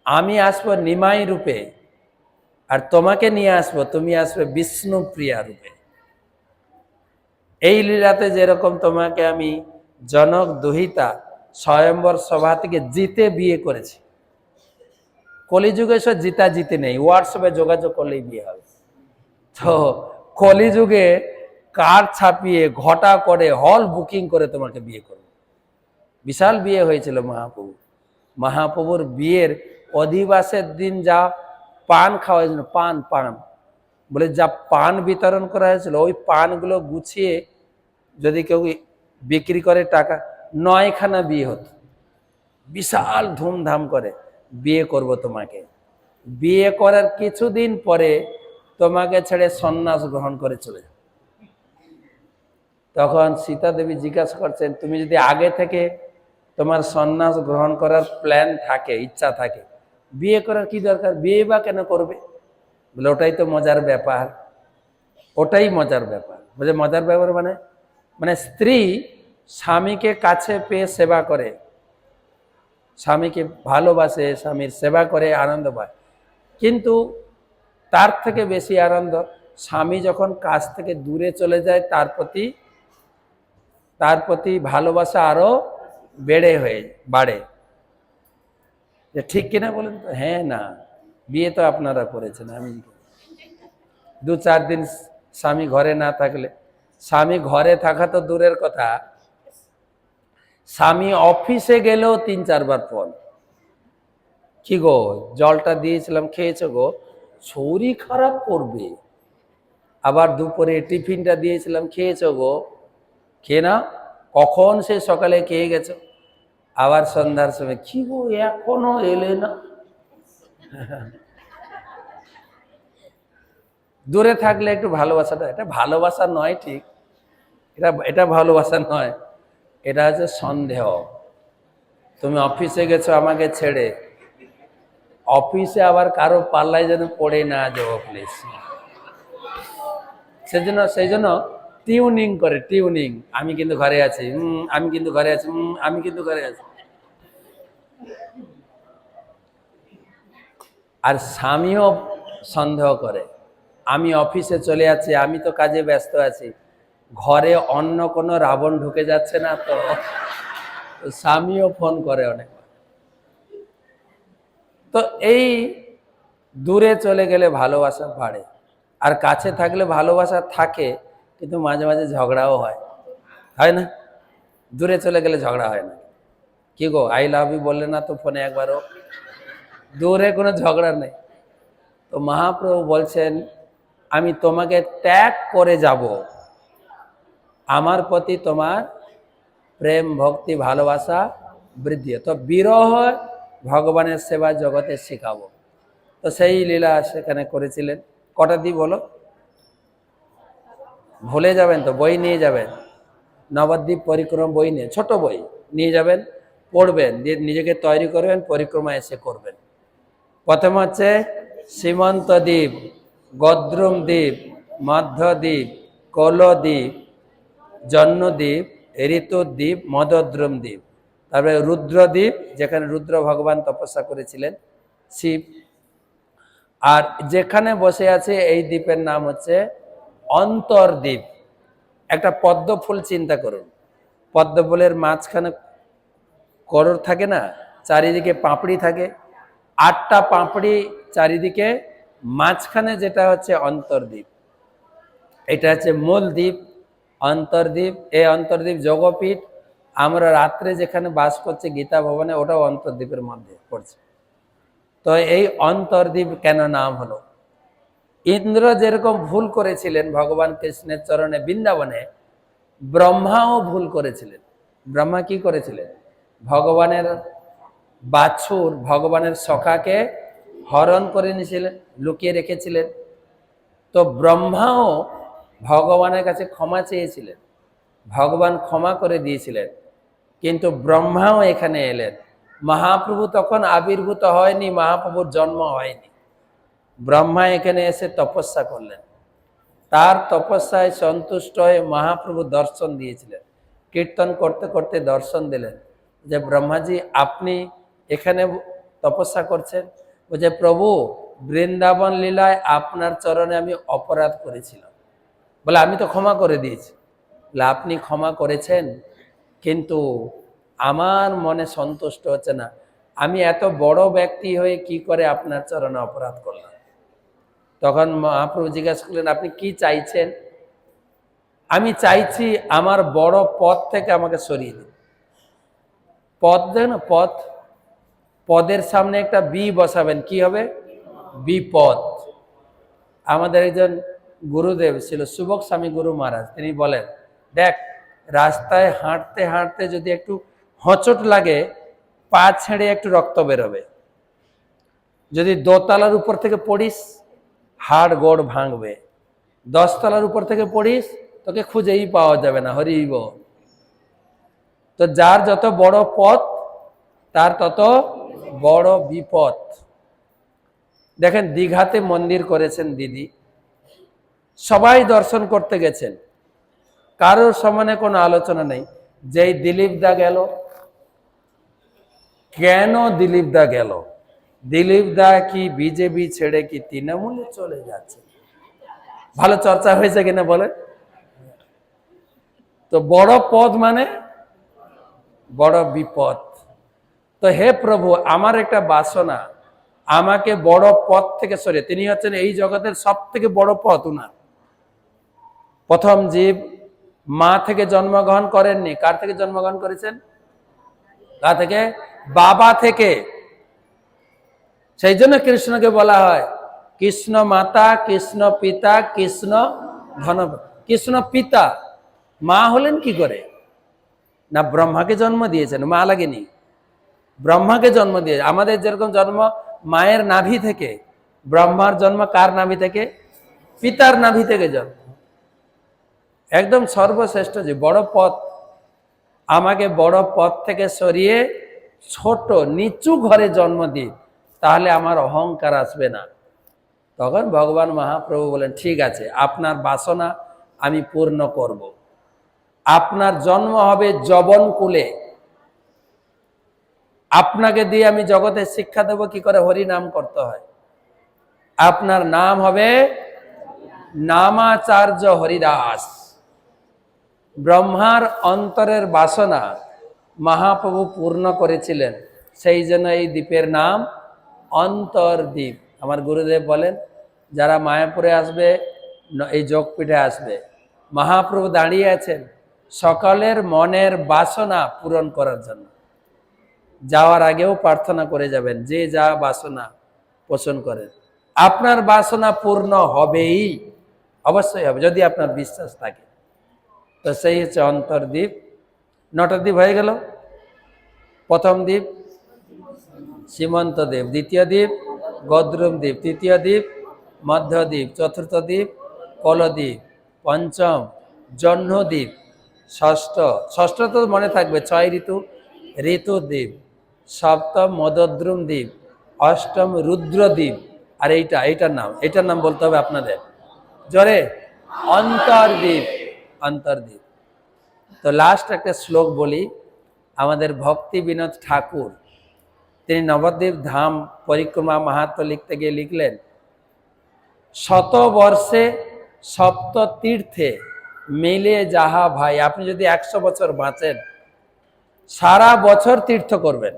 আমি আসবো নিমাই রূপে, আর তোমাকে নিয়ে আসবো, তুমি আসবে বিষ্ণু প্রিয়া রূপে। এই লীলাতে যেরকম তোমাকে আমি জনক দুহিতা স্বয়ম্বর সভা থেকে জিতে বিয়ে করেছি, কলিযুগে সব জিতা জিতে নেই, হোয়াটসঅ্যাপে যোগাযোগ করলেই বিয়ে হবে। তো কলিযুগে কার্ড ছাপিয়ে ঘটা করে হল বুকিং করে তোমাকে বিয়ে করবো। বিশাল বিয়ে হয়েছিল মহাপ্রভু। মহাপ্রভুর বিয়ের অধিবাসের দিন যা পান খাওয়া হয়েছিল, পান পান বলে যা পান বিতরণ করা হয়েছিল, ওই পানগুলো গুছিয়ে যদি কেউ বিক্রি করে টাকা, 9খানা বিয়ে হতো। বিশাল ধুমধাম করে বিয়ে করব তোমাকে। বিয়ে করার কিছুদিন পরে তোমাকে ছেড়ে সন্ন্যাস গ্রহণ করে চলে যাও। তখন সীতা দেবী জিজ্ঞাসা করছেন, তুমি যদি আগে থেকে তোমার সন্ন্যাস গ্রহণ করার প্ল্যান থাকে, ইচ্ছা থাকে, বিয়ে করার কি দরকার, বিয়ে বা কেন করবে? বলে ওটাই তো মজার ব্যাপার, ওটাই মজার ব্যাপার। বলে মজার ব্যাপার মানে মানে স্ত্রী স্বামীকে কাছে পেয়ে সেবা করে, স্বামীকে ভালোবাসে, স্বামীর সেবা করে, আনন্দ পায়। কিন্তু তার থেকে বেশি আনন্দ স্বামী যখন কাছ থেকে দূরে চলে যায়, তার প্রতি ভালোবাসা আরো বাড়ে। যে ঠিক কিনা বলেন তো? হ্যাঁ না, বিয়ে তো আপনারা করেছেন, আমি 2-4 দিন স্বামী ঘরে না থাকলে, স্বামী ঘরে থাকা তো দূরের কথা, স্বামী অফিসে গেলেও 3-4 বার ফোন, কি গো জলটা দিয়েছিলাম খেয়েছো গো, শরীর খারাপ করবে। আবার দুপুরে টিফিনটা দিয়েছিলাম খেয়েছো গো, খেয়ে না, কখন সে সকালে খেয়ে গেছো। আবার সন্ধ্যার সময়, কি গো এখনো এলে না। দূরে থাকলে একটু ভালোবাসাটা, এটা ভালোবাসা নয়, ঠিক এটা ভালোবাসা নয়, এটা হচ্ছে সন্দেহ। তুমি অফিসে গেছো আমাকে ছেড়ে, অফিসে আবার কারো পাল্লায় যেন পড়ে না যাও প্লিজ। সেই জন্য টিউনিং করে, টিউনিং, আমি কিন্তু ঘরে আছি, আমি কিন্তু ঘরে আছি, আমি কিন্তু ঘরে আছি। আর স্বামীও সন্দেহ করে, আমি অফিসে চলে যাচ্ছি, আমি তো কাজে ব্যস্ত আছি, ঘরে অন্য কোনো রাবণ ঢুকে যাচ্ছে না তো? স্বামীও ফোন করে অনেক। তো এই দূরে চলে গেলে ভালোবাসা বাড়ে, আর কাছে থাকলে ভালোবাসা থাকে, কিন্তু মাঝে মাঝে ঝগড়াও হয় না? দূরে চলে গেলে ঝগড়া হয় না। কি গো আই লাভ ইউ বললে না তো ফোনে একবারও? দূরে কোনো ঝগড়া নেই। তো মহাপ্রভু বলছেন, আমি তোমাকে ত্যাগ করে যাব, আমার প্রতি তোমার প্রেম ভক্তি ভালোবাসা বৃদ্ধি। তো বিরহ ভগবানের সেবা জগতে শেখাবো। তো সেই লীলা সেখানে করেছিলেন। কটা দ্বীপ বলো? ভুলে যাবেন তো, বই নিয়ে যাবেন, নবদ্বীপ পরিক্রমা বই নিয়ে, ছোট বই নিয়ে যাবেন, পড়বেন, দিয়ে নিজেকে তৈরি করবেন, পরিক্রমা এসে করবেন। প্রথম হচ্ছে সীমন্ত দ্বীপ, গদ্রুম দ্বীপ, মধ্যদ্বীপ, কলদ্বীপ, জন্মদ্বীপ, ঋতুদ্বীপ, মদদ্রুম দ্বীপ। তারপরে রুদ্রদ্বীপ, যেখানে রুদ্র ভগবান তপস্যা করেছিলেন, শিব। আর যেখানে বসে আছে এই দ্বীপের নাম হচ্ছে অন্তর্দ্বীপ। একটা পদ্ম ফুল চিন্তা করুন, পদ্ম ফুলের মাঝখানে করর থাকে না, চারিদিকে পাপড়ি থাকে, 8টা পাপড়ি চারিদিকে, মাঝখানে যেটা হচ্ছে অন্তর্দ্বীপ, এটা হচ্ছে মূল দ্বীপ, অন্তর্দ্বীপ। এই অন্তর্দ্বীপ যোগপীঠ, আমরা রাত্রে যেখানে বাস করছি গীতা ভবনে, ওটাও অন্তর্দ্বীপের মধ্যে পড়ছে। তো এই অন্তর্দ্বীপ কেন নাম হলো? ইন্দ্র যেরকম ভুল করেছিলেন ভগবান কৃষ্ণের চরণে বৃন্দাবনে, ব্রহ্মাও ভুল করেছিলেন। ব্রহ্মা কি করেছিলেন? ভগবানের বাছুর, ভগবানের সখাকে হরণ করে নিয়েছিলেন, লুকিয়ে রেখেছিলেন। তো ব্রহ্মাও ভগবানের কাছে ক্ষমা চেয়েছিলেন, ভগবান ক্ষমা করে দিয়েছিলেন। কিন্তু ব্রহ্মাও এখানে এলেন, মহাপ্রভু তখন আবির্ভূত হয়নি, মহাপ্রভুর জন্ম হয়নি। ব্রহ্মা এখানে এসে তপস্যা করলেন, তার তপস্যায় সন্তুষ্ট হয়ে মহাপ্রভু দর্শন দিয়েছিলেন। কীর্তন করতে করতে দর্শন দিলেন যে ব্রহ্মাজি আপনি এখানে তপস্যা করছেন। বলছে প্রভু বৃন্দাবন লীলায় আপনার চরণে আমি অপরাধ করেছিলাম। বলে আমি তো ক্ষমা করে দিয়েছি। বলে আপনি ক্ষমা করেছেন, কিন্তু আমার মনে সন্তুষ্ট হচ্ছে না। আমি এত বড় ব্যক্তি হয়ে কি করে আপনার চরণে অপরাধ করলাম? তখন মহাপ্রভু জিজ্ঞাসা করলেন, আপনি কি চাইছেন? আমি চাইছি আমার বড় পদ থেকে আমাকে সরিয়ে দিন। পদ দেন, পদ, পদের সামনে একটা বি বসাবেন, কি হবে? বিপদ। আমাদের একজন গুরুদেব ছিল, সুবক স্বামী গুরু মহারাজ, তিনি বলেন, দেখ, রাস্তায় হাঁটতে হাঁটতে যদি একটু হোঁচট লাগে, পা ছেড়ে একটু রক্ত বেরোবে। যদি দোতলার উপর থেকে পড়িস, হাড় গোড় ভাঙবে। 10 তলার উপর থেকে পড়িস, তোকে খুঁজেই পাওয়া যাবে না। হরিব। তো যার যত বড় পথ, তার তত বড় বিপদ। দেখেন, দীঘাতে মন্দির করেছেন দিদি, সবাই দর্শন করতে গেছেন, কারোর সমানে কোনো আলোচনা নেই। যেই দিলীপ দা গেল, কেন দিলীপ দা গেল? দিলীপ দা কি বিজেপি ছেড়ে কি তৃণমূলে চলে যাচ্ছে? ভালো চর্চা হয়েছে কিনা বলেন? তো বড় পদ মানে বড় বিপদ। তো হে প্রভু, আমার একটা বাসনা, আমাকে বড় পথ থেকে সরিয়ে, তিনি হচ্ছেন এই জগতের সব থেকে বড় পথ। উনার প্রথম জীব মা থেকে জন্মগ্রহণ করেননি। কার থেকে জন্মগ্রহণ করেছেন? কার থেকে? বাবা থেকে। সেই জন্য কৃষ্ণকে বলা হয় কৃষ্ণ মাতা, কৃষ্ণ পিতা, কৃষ্ণ ধন। কৃষ্ণ পিতা, মা হলেন কি করে? না ব্রহ্মাকে জন্ম দিয়েছেন, মা লাগেনি, ব্রহ্মাকে জন্ম দিয়ে। আমাদের যেরকম জন্ম মায়ের নাভি থেকে, ব্রহ্মার জন্ম কার নাভি থেকে? পিতার নাভি থেকে জন্ম। একদম সর্বশ্রেষ্ঠ যে বড় পথ, আমাকে বড় পথ থেকে সরিয়ে ছোট নিচু ঘরে জন্ম দিই, তাহলে আমার অহংকার আসবে না। তখন ভগবান মহাপ্রভু বলেন, ঠিক আছে, আপনার বাসনা আমি পূর্ণ করব। আপনার জন্ম হবে যবন কুলে, আপনাকে দিয়ে আমি জগতে শিক্ষা দেব কি করে হরি নাম করতে হয়। আপনার নাম হবে নামাচার্য হরিদাস। ব্রহ্মার অন্তরের বাসনা মহাপ্রভু পূর্ণ করেছিলেন, সেই জন্য এই দ্বীপের নাম অন্তর্দ্বীপ। আমার গুরুদেব বলেন, যারা মায়াপুরে আসবে, এই যোগপীঠে আসবে, মহাপ্রভু দাঁড়িয়ে আছেন সকলের মনের বাসনা পূরণ করার জন্য। যাওয়ার আগেও প্রার্থনা করে যাবেন, যে যা বাসনা পোষণ করেন, আপনার বাসনা পূর্ণ হবেই, অবশ্যই হবে, যদি আপনার বিশ্বাস থাকে। তো সেই হচ্ছে অন্তর্দ্বীপ। 9টা দ্বীপ হয়ে গেল। প্রথম দ্বীপ সীমন্ত দ্বীপ, দ্বিতীয় দ্বীপ গদ্রুম দ্বীপ, তৃতীয় দ্বীপ মধ্যদ্বীপ, চতুর্থ দ্বীপ কলদ্বীপ, পঞ্চম জহ্নদ্বীপ, ষষ্ঠ তো মনে থাকবে 6 ঋতু, ঋতুদ্বীপ, সপ্তম মদদ্রুম দ্বীপ, অষ্টম রুদ্রদ্বীপ, আর এইটার নাম বলতে হবে আপনাদের জোরে, অন্তর্দ্বীপ। অন্তর্দ্বীপ। তো লাস্ট একটা শ্লোক বলি, আমাদের ভক্তি বিনোদ ঠাকুর, তিনি নবদ্বীপ ধাম পরিক্রমা মাহাত্ম্য লিখতে গিয়ে লিখলেন, 100 বর্ষে সপ্ত তীর্থে মিলে যাহা ভাই। আপনি যদি 100 বছর বাঁচেন, সারা বছর তীর্থ করবেন,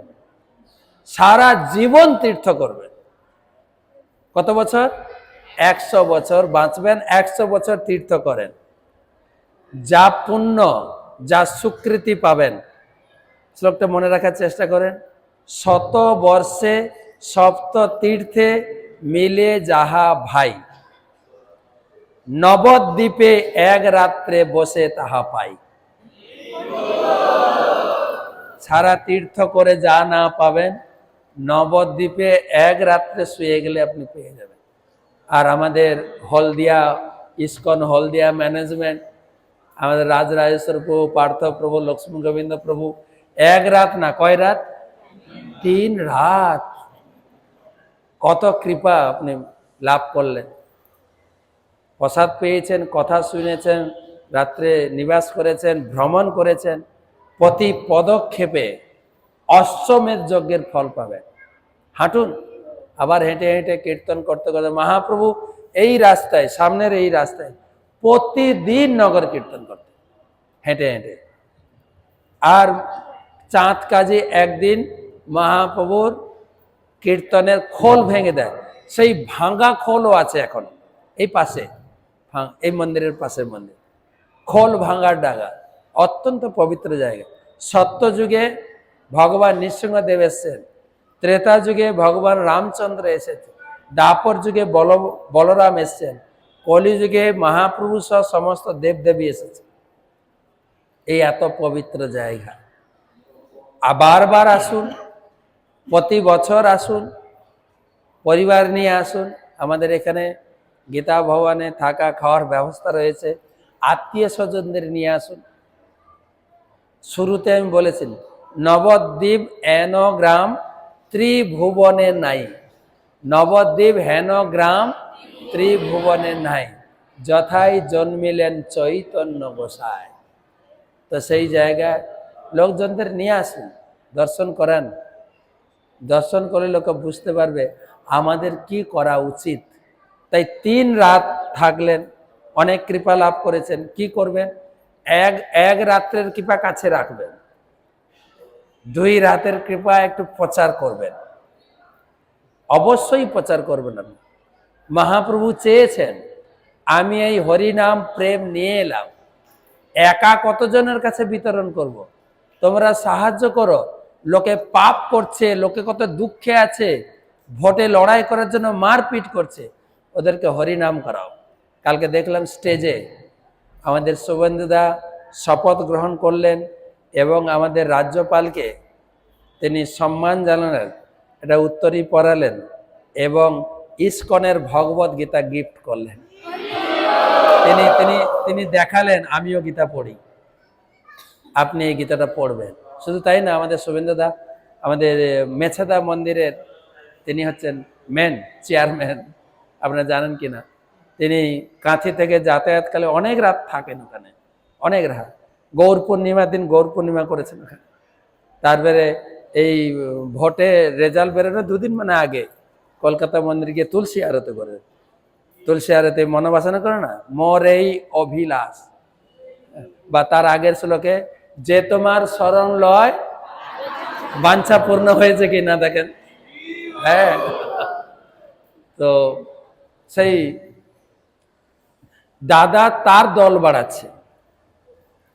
সারা জীবন তীর্থ করবেন। কত বছর? 100 বছর বাঁচবেন, 100 বছর তীর্থ করেন, যা পুণ্য, যা স্বীকৃতি পাবেন। শ্লোকটা মনে রাখার চেষ্টা করেন। 100 বর্ষে সপ্ত তীর্থে মিলে যাহা ভাই, নবদ্বীপে এক রাত্রে বসে তাহা পাই। সারা তীর্থ করে যা না পাবেন, নবদ্বীপে এক রাত্রে শুয়ে গেলে আপনি পেয়ে যাবেন। আর আমাদের হলদিয়া ইস্কন হলদিয়া ম্যানেজমেন্ট, আমাদের রাজরাজেশ্বর প্রভু, পার্থ প্রভু, লক্ষ্মী গোবিন্দ প্রভু, এক রাত না, কয় রাত? 3 রাত। কত কৃপা আপনি লাভ করলেন। প্রসাদ পেয়েছেন, কথা শুনেছেন, রাত্রে নিবাস করেছেন, ভ্রমণ করেছেন, প্রতি পদক্ষেপে অশ্বমেধ যজ্ঞের ফল পাবেন। হাঁটুন, আবার হেঁটে হেঁটে কীর্তন করতে করতে মহাপ্রভু এই রাস্তায়, সামনের এই রাস্তায় প্রতিদিন নগর কীর্তন করতেন হেঁটে হেঁটে। আর চাঁদ কাজী একদিন মহাপ্রভুর কীর্তনের খোল ভেঙে দেয়, সেই ভাঙা খোলও আছে এখন এই পাশে, এই মন্দিরের পাশের মন্দির, খোল ভাঙার ডাগা, অত্যন্ত পবিত্র জায়গা। সত্য যুগে ভগবান নৃসিংহদেব এসেছেন, ত্রেতা যুগে ভগবান রামচন্দ্র এসেছেন, দ্বাপর যুগে বলরাম এসেছেন, কলিযুগে মহাপ্রভু সহ সমস্ত দেবদেবী এসেছে। এই এত পবিত্র জায়গা, বারবার আসুন, প্রতি বছর আসুন, পরিবার নিয়ে আসুন। আমাদের এখানে গীতা ভবনে থাকা খাওয়ার ব্যবস্থা রয়েছে, আত্মীয় স্বজনদের নিয়ে আসুন। শুরুতে আমি বলেছি নবদ্বীপ এন গ্রাম ত্রিভুবনে নাই, নবদ্বীপ হেন গ্রাম ত্রিভুবনে নাই, যথাই জন্মিলেন চৈতন্য গোসাই। তো সেই জায়গায় লোকজনদের নিয়ে আসুন, দর্শন করান। দর্শন করে লোক বুঝতে পারবে আমাদের কি করা উচিত। তাই 3 রাত থাকলেন, অনেক কৃপা লাভ করেছেন। কি করবেন? এক রাত্রের কৃপা কাছে রাখবেন, 2 রাতের কৃপা একটু প্রচার করবেন, অবশ্যই প্রচার করবেন। আপনি মহাপ্রভু চেয়েছেন আমি এই হরিনাম প্রেম নিয়ে এলাম, একা কতজনের কাছে বিতরণ করব। তোমরা সাহায্য করো, লোকে পাপ করছে, লোকে কত দুঃখে আছে, ভোটে লড়াই করার জন্য মারপিট করছে, ওদেরকে হরিনাম করাও। কালকে দেখলাম স্টেজে আমাদের শুভেন্দুদা শপথ গ্রহণ করলেন এবং আমাদের রাজ্যপালকে তিনি সম্মান জানালেন, এটা উত্তরী পড়ালেন এবং ইস্কনের ভগবত গীতা গিফট করলেন। তিনি তিনি তিনি দেখালেন আমিও গীতা পড়ি, আপনি এই গীতাটা পড়বেন। শুধু তাই না, আমাদের শুভেন্দুদা আমাদের মেছেদা মন্দিরের তিনি হচ্ছেন মেন চেয়ারম্যান, আপনারা জানেন কিনা। তিনি কাঁথি থেকে যাতায়াতকালে অনেক রাত থাকেন ওখানে, অনেক রাত। গৌর পূর্ণিমার দিন গৌর পূর্ণিমা করেছেন ওখানে। তারপরে এই ভোটে রেজাল্ট বেরোনো 2 দিন মানে আগে কলকাতা মন্দির গিয়ে তুলসী আরতি করে, তুলসী আরতি মনোবাসনা করে না, মোর এই অভিলাষ, বা তার আগের শ্লোকে যে তোমার শরণ লয় বাঞ্ছা পূর্ণ হয়েছে কি না দেখেন। হ্যাঁ, তো সেই দাদা তার দল বাড়াচ্ছে,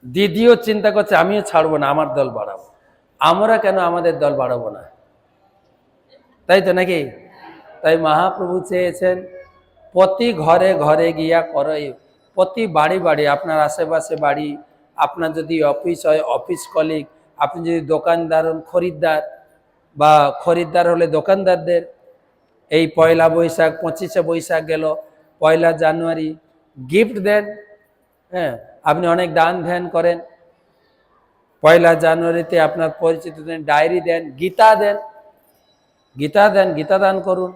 দিদিও চিন্তা করছে আমিও ছাড়বো না, আমার দল বাড়াবো। আমরা কেন আমাদের দল বাড়াবো না? তাই তো নাকি? তাই মহাপ্রভু চেয়েছেন প্রতি ঘরে ঘরে গিয়া করই, প্রতি বাড়ি বাড়ি, আপনার আশেপাশে বাড়ি, আপনার যদি অফিস হয় অফিস কলিগ, আপনি যদি দোকানদার হন খরিদ্দার, বা খরিদ্দার হলে দোকানদারদের এই 1 বৈশাখ 25শে বৈশাখ গেল, 1 জানুয়ারি গিফট দেন। হ্যাঁ, আপনি অনেক দান ধ্যান করেন, 1 জানুয়ারিতে আপনার পরিচিত দেন, ডায়েরি দেন, গীতা দেন, গীতা দেন, গীতা দান করুন,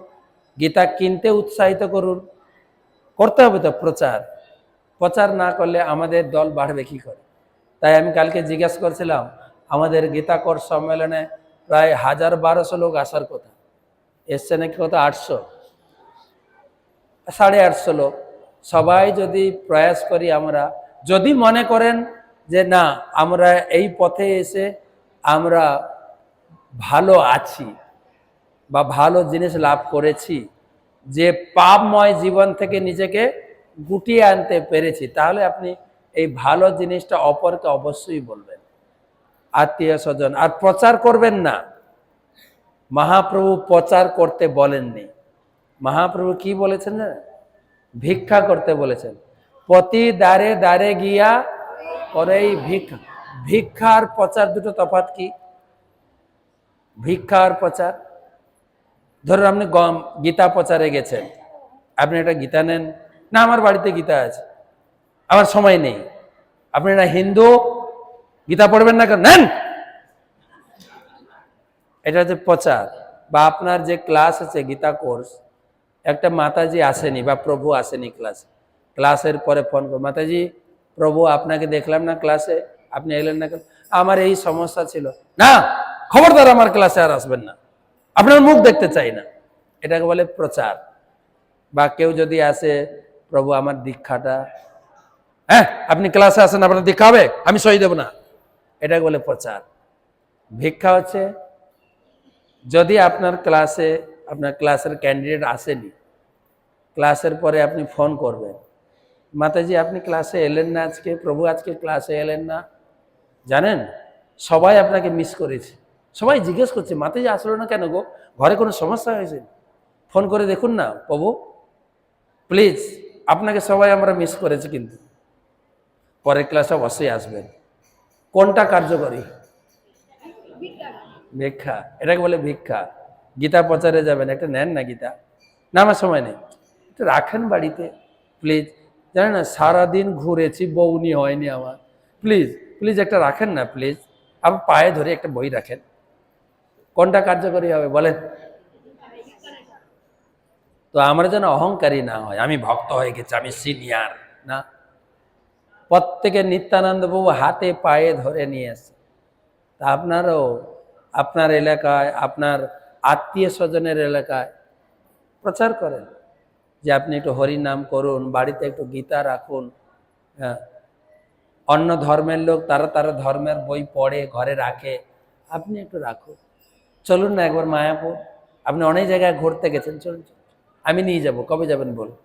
গীতা কিনতে উৎসাহিত করুন। করতে হবে তো প্রচার, প্রচার না করলে আমাদের দল বাড়বে কি করে? তাই আমি কালকে জিজ্ঞেস করছিলাম আমাদের গীতা কোর্স সম্মেলনে প্রায় 1000-1200 লোক আসার কথা, এসছে নাকি কত 800, 850 লোক। সবাই যদি প্রয়াস করি, আমরা যদি মনে করেন যে না আমরা এই পথে এসে আমরা ভালো আছি বা ভালো জিনিস লাভ করেছি, যে পাপময় জীবন থেকে নিজেকে গুটিয়ে আনতে পেরেছি, তাহলে আপনি এই ভালো জিনিসটা অপরকে অবশ্যই বলবেন, আত্মীয় স্বজন। আর প্রচার করবেন না, মহাপ্রভু প্রচার করতে বলেননি। মহাপ্রভু কি বলেছেন না, ভিক্ষা করতে বলেছেন। প্রতি দ্বারে দ্বারে গিয়া করে ভিক্ষা। ভিক্ষা আর প্রচার দুটো তফাৎ কি? ভিক্ষা আর প্রচার, ধরুন আপনি গীতা প্রচারে গেছেন, আপনি একটা গীতা নেন না, আমার বাড়িতে গীতা আছে, আমার সময় নেই, আপনি না হিন্দু, গীতা পড়বেন না কেন, নেন, এটা হচ্ছে প্রচার। বা আপনার যে ক্লাস আছে গীতা কোর্স, একটা মাতাজি আসেনি বা প্রভু আসেনি ক্লাসের পরে ফোন করো, মাতাজি প্রভু আপনাকে দেখলাম না ক্লাসে, আপনি এলেন না কেন? আমার এই সমস্যা ছিল। না, খবরদার আমার ক্লাসে আর আসবেন না, আপনার মুখ দেখতে চাই না। এটাকে বলে প্রচার। বা কেউ যদি আসে, প্রভু আমার দীক্ষাটা, হ্যাঁ আপনি ক্লাসে আসেন, আপনার দীক্ষা হবে, আমি সই দেব না, এটাকে বলে প্রচার। ভিক্ষা হচ্ছে যদি আপনার ক্লাসের ক্যান্ডিডেট আসেনি, ক্লাসের পরে আপনি ফোন করবেন, মাতাজি আপনি ক্লাসে এলেন না আজকে, প্রভু আজকে ক্লাসে এলেন না, জানেন সবাই আপনাকে মিস করেছে, সবাই জিজ্ঞেস করছে মাতাজি আসলো না কেন গো, ঘরে কোনো সমস্যা হয়েছে, ফোন করে দেখুন না প্রভু, প্লিজ আপনাকে সবাই আমরা মিস করেছি, কিন্তু পরের ক্লাসে অবশ্যই আসবেন। কোনটা কার্যকরী? ভিক্ষা, এটাকে বলে ভিক্ষা। গীতা প্রচারে যাবেন, একটা নেন না গীতা, না আমার সময় নেই, এটা রাখেন বাড়িতে প্লিজ, জানেন না সারাদিন ঘুরেছি বউনি হয়নি আমার, প্লিজ প্লিজ একটা রাখেন না প্লিজ, আমার পায়ে ধরে একটা বই রাখেন। কোনটা কার্যকরী হবে বলেন? তো আমরা যেন অহংকারী না হয়, আমি ভক্ত হয়ে গেছি, আমি সিনিয়র না। প্রত্যেকে নিত্যানন্দ বাবু হাতে পায়ে ধরে নিয়ে আসে। তা আপনারও আপনার এলাকায়, আপনার আত্মীয় স্বজনের এলাকায় প্রচার করেন যে আপনি একটু হরিনাম করুন, বাড়িতে একটু গীতা রাখুন। হ্যাঁ, অন্য ধর্মের লোক তারা ধর্মের বই পড়ে ঘরে রাখে, আপনি একটু রাখুন। চলুন না একবার মায়াপুর, আপনি অনেক জায়গায় ঘুরতে গেছেন, চলুন আমি নিয়ে যাব, কবে যাবেন বলুন।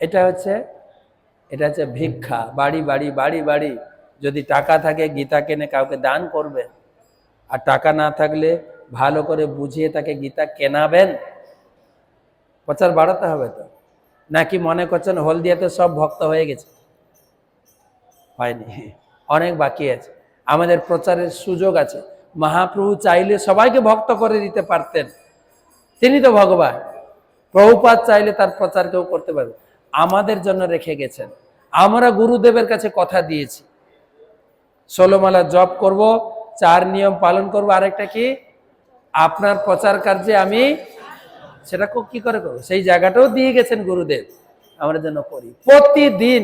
এটা হচ্ছে ভিক্ষা। বাড়ি বাড়ি বাড়ি বাড়ি যদি টাকা থাকে গীতা কিনে কাউকে দান করবেন, আর টাকা না থাকলে ভালো করে বুঝিয়ে তাকে গীতা কেনাবেন। প্রচার বাড়াতে হবে তো, নাকি মনে করছেন হলদিয়াতে সব ভক্ত হয়ে গেছে? হয়নি, অনেক বাকি আছে, আমাদের প্রচারের সুযোগ আছে। মহাপ্রভু চাইলে সবাইকে ভক্ত করে দিতে পারতেন, তিনি তো ভগবান। প্রভুপাদ চাইলে তার প্রচার কেউ করতে পারবে, আমাদের জন্য রেখে গেছেন। আমরা গুরুদেবের কাছে কথা দিয়েছি 16 মালা জপ করব, 4 নিয়ম পালন করব, আরেকটা কি আপনার প্রচার কার্যে আমি সেটা কি করে করবো, সেই জায়গাটাও দিয়ে গেছেন গুরুদেব, আমরা যেন করি। প্রতিদিন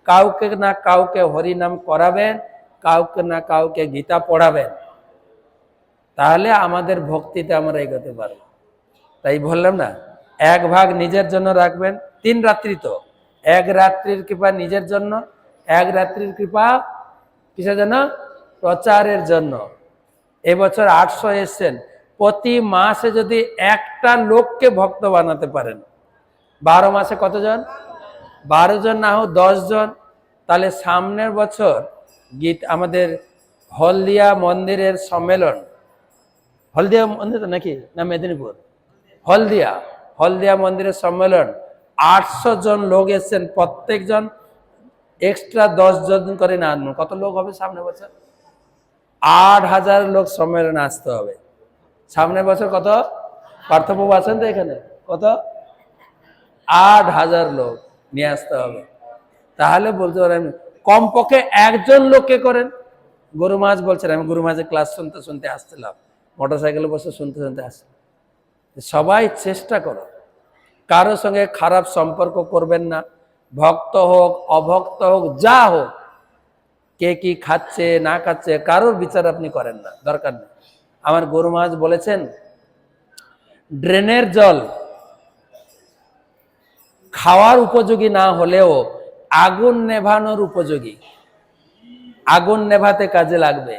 কাউকে না কাউকে হরিনাম করাবেন, কাউকে না কাউকে গীতা পড়াবেন, তাহলে আমাদের ভক্তিতে আমরা এগোতে পারবো। তাই বললাম না, 1 ভাগ নিজের জন্য রাখবেন, 3 রাত্রি তো, 1 রাত্রির কৃপা নিজের জন্য, 1 রাত্রির কৃপা কিসের জন্য? প্রচারের জন্য। এবছর 800 এসছেন, প্রতি মাসে যদি একটা লোককে ভক্ত বানাতে পারেন, 12 মাসে কতজন? 12 জন না হোক 10 জন, তাহলে সামনের বছর আমাদের হলদিয়া মন্দিরের সম্মেলন, হলদিয়া মন্দির তো নাকি না মেদিনীপুর, হলদিয়া মন্দিরের সম্মেলন, 800 জন লোক এসছেন, প্রত্যেকজন এক্সট্রা 10 জন করে না আনবেন, কত লোক হবে সামনের বছর? 8000 লোক সম্মেলনে আসতে হবে সামনের বছর। কত পার্থপ্রভু আছেন তো এখানে, কত 8000 লোক নিয়ে আসতে হবে। তাহলে বলতে পারেন কমপক্ষে 1 জন লোককে করেন। গরু মাছ বলছেন, আমি গরু মাছের ক্লাস শুনতে শুনতে আসছিলাম, মোটরসাইকেলে বসে শুনতে শুনতে আসছি। সবাই চেষ্টা করো, কারোর সঙ্গে খারাপ সম্পর্ক করবেন না, ভক্ত হোক অভক্ত হোক যা হোক, কে কি খাচ্ছে না খাচ্ছে কারোর বিচার আপনি করেন না, দরকার নেই। আমার গরু মাছ বলেছেন ড্রেনের জল খাওয়ার উপযোগী না হলেও আগুন নেভানোর উপযোগী, আগুন নেভাতে কাজে লাগবে।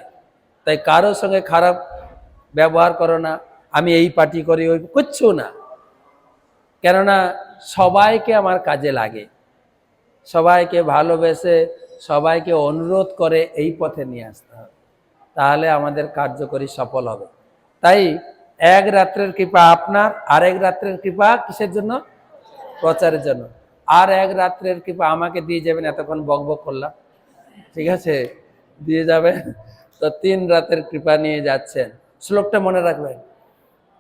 তাই কারোর সঙ্গে খারাপ ব্যবহার করো না, আমি এই পার্টি করি ওই কিচ্ছু না, কেননা সবাইকে আমার কাজে লাগে, সবাইকে ভালোবেসে সবাইকে অনুরোধ করে এই পথে নিয়ে আসতে হবে, তাহলে আমাদের কার্যকরী সফল হবে। তাই 1 রাত্রের কৃপা আপনার, আর 1 রাত্রের কৃপা কিসের জন্য? প্রচারের জন্য। আর 1 রাত্রের কৃপা আমাকে দিয়ে যাবেন, এতক্ষণ বকবক করলাম, ঠিক আছে দিয়ে যাবেন। তো 3 রাতের কৃপা নিয়ে যাচ্ছেন। শ্লোকটা মনে রাখবেন,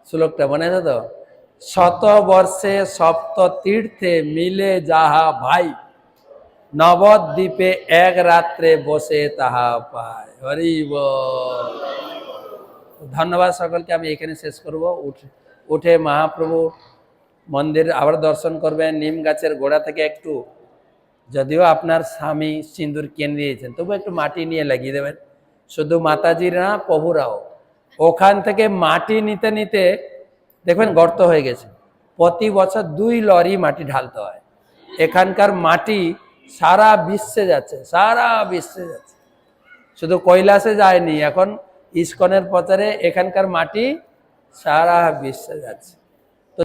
শ্লোকটা মনে আছে তো? 100 বর্ষে সপ্ত তীর্থে মিলে যাহা ভাই, নবদ্বীপে 1 রাত্রে বসে তাহা পায়। হরি বল। ধন্যবাদ সকলকে, আমি এখানে শেষ করব। উঠে মহাপ্রভু মন্দির আবার দর্শন করবেন। নিম গাছের গোড়া থেকে একটু, যদিও আপনার স্বামী সিঁদুর কিনে দিয়েছেন, তবু একটু মাটি নিয়ে লাগিয়ে দেবেন, শুধু মাতাজির না প্রভুরাও। ওখান থেকে মাটি নিতে নিতে দেখবেন গর্ত হয়ে গেছে, প্রতি বছর 2 লরি মাটি ঢালতে হয়। এখানকার মাটি সারা বিশ্বে যাচ্ছে, সারা বিশ্বে যাচ্ছে, শুধু কৈলাসে যায়নি। এখন ইসকনের প্রচারে এখানকার মাটি সারা বিশ্বে যাচ্ছে।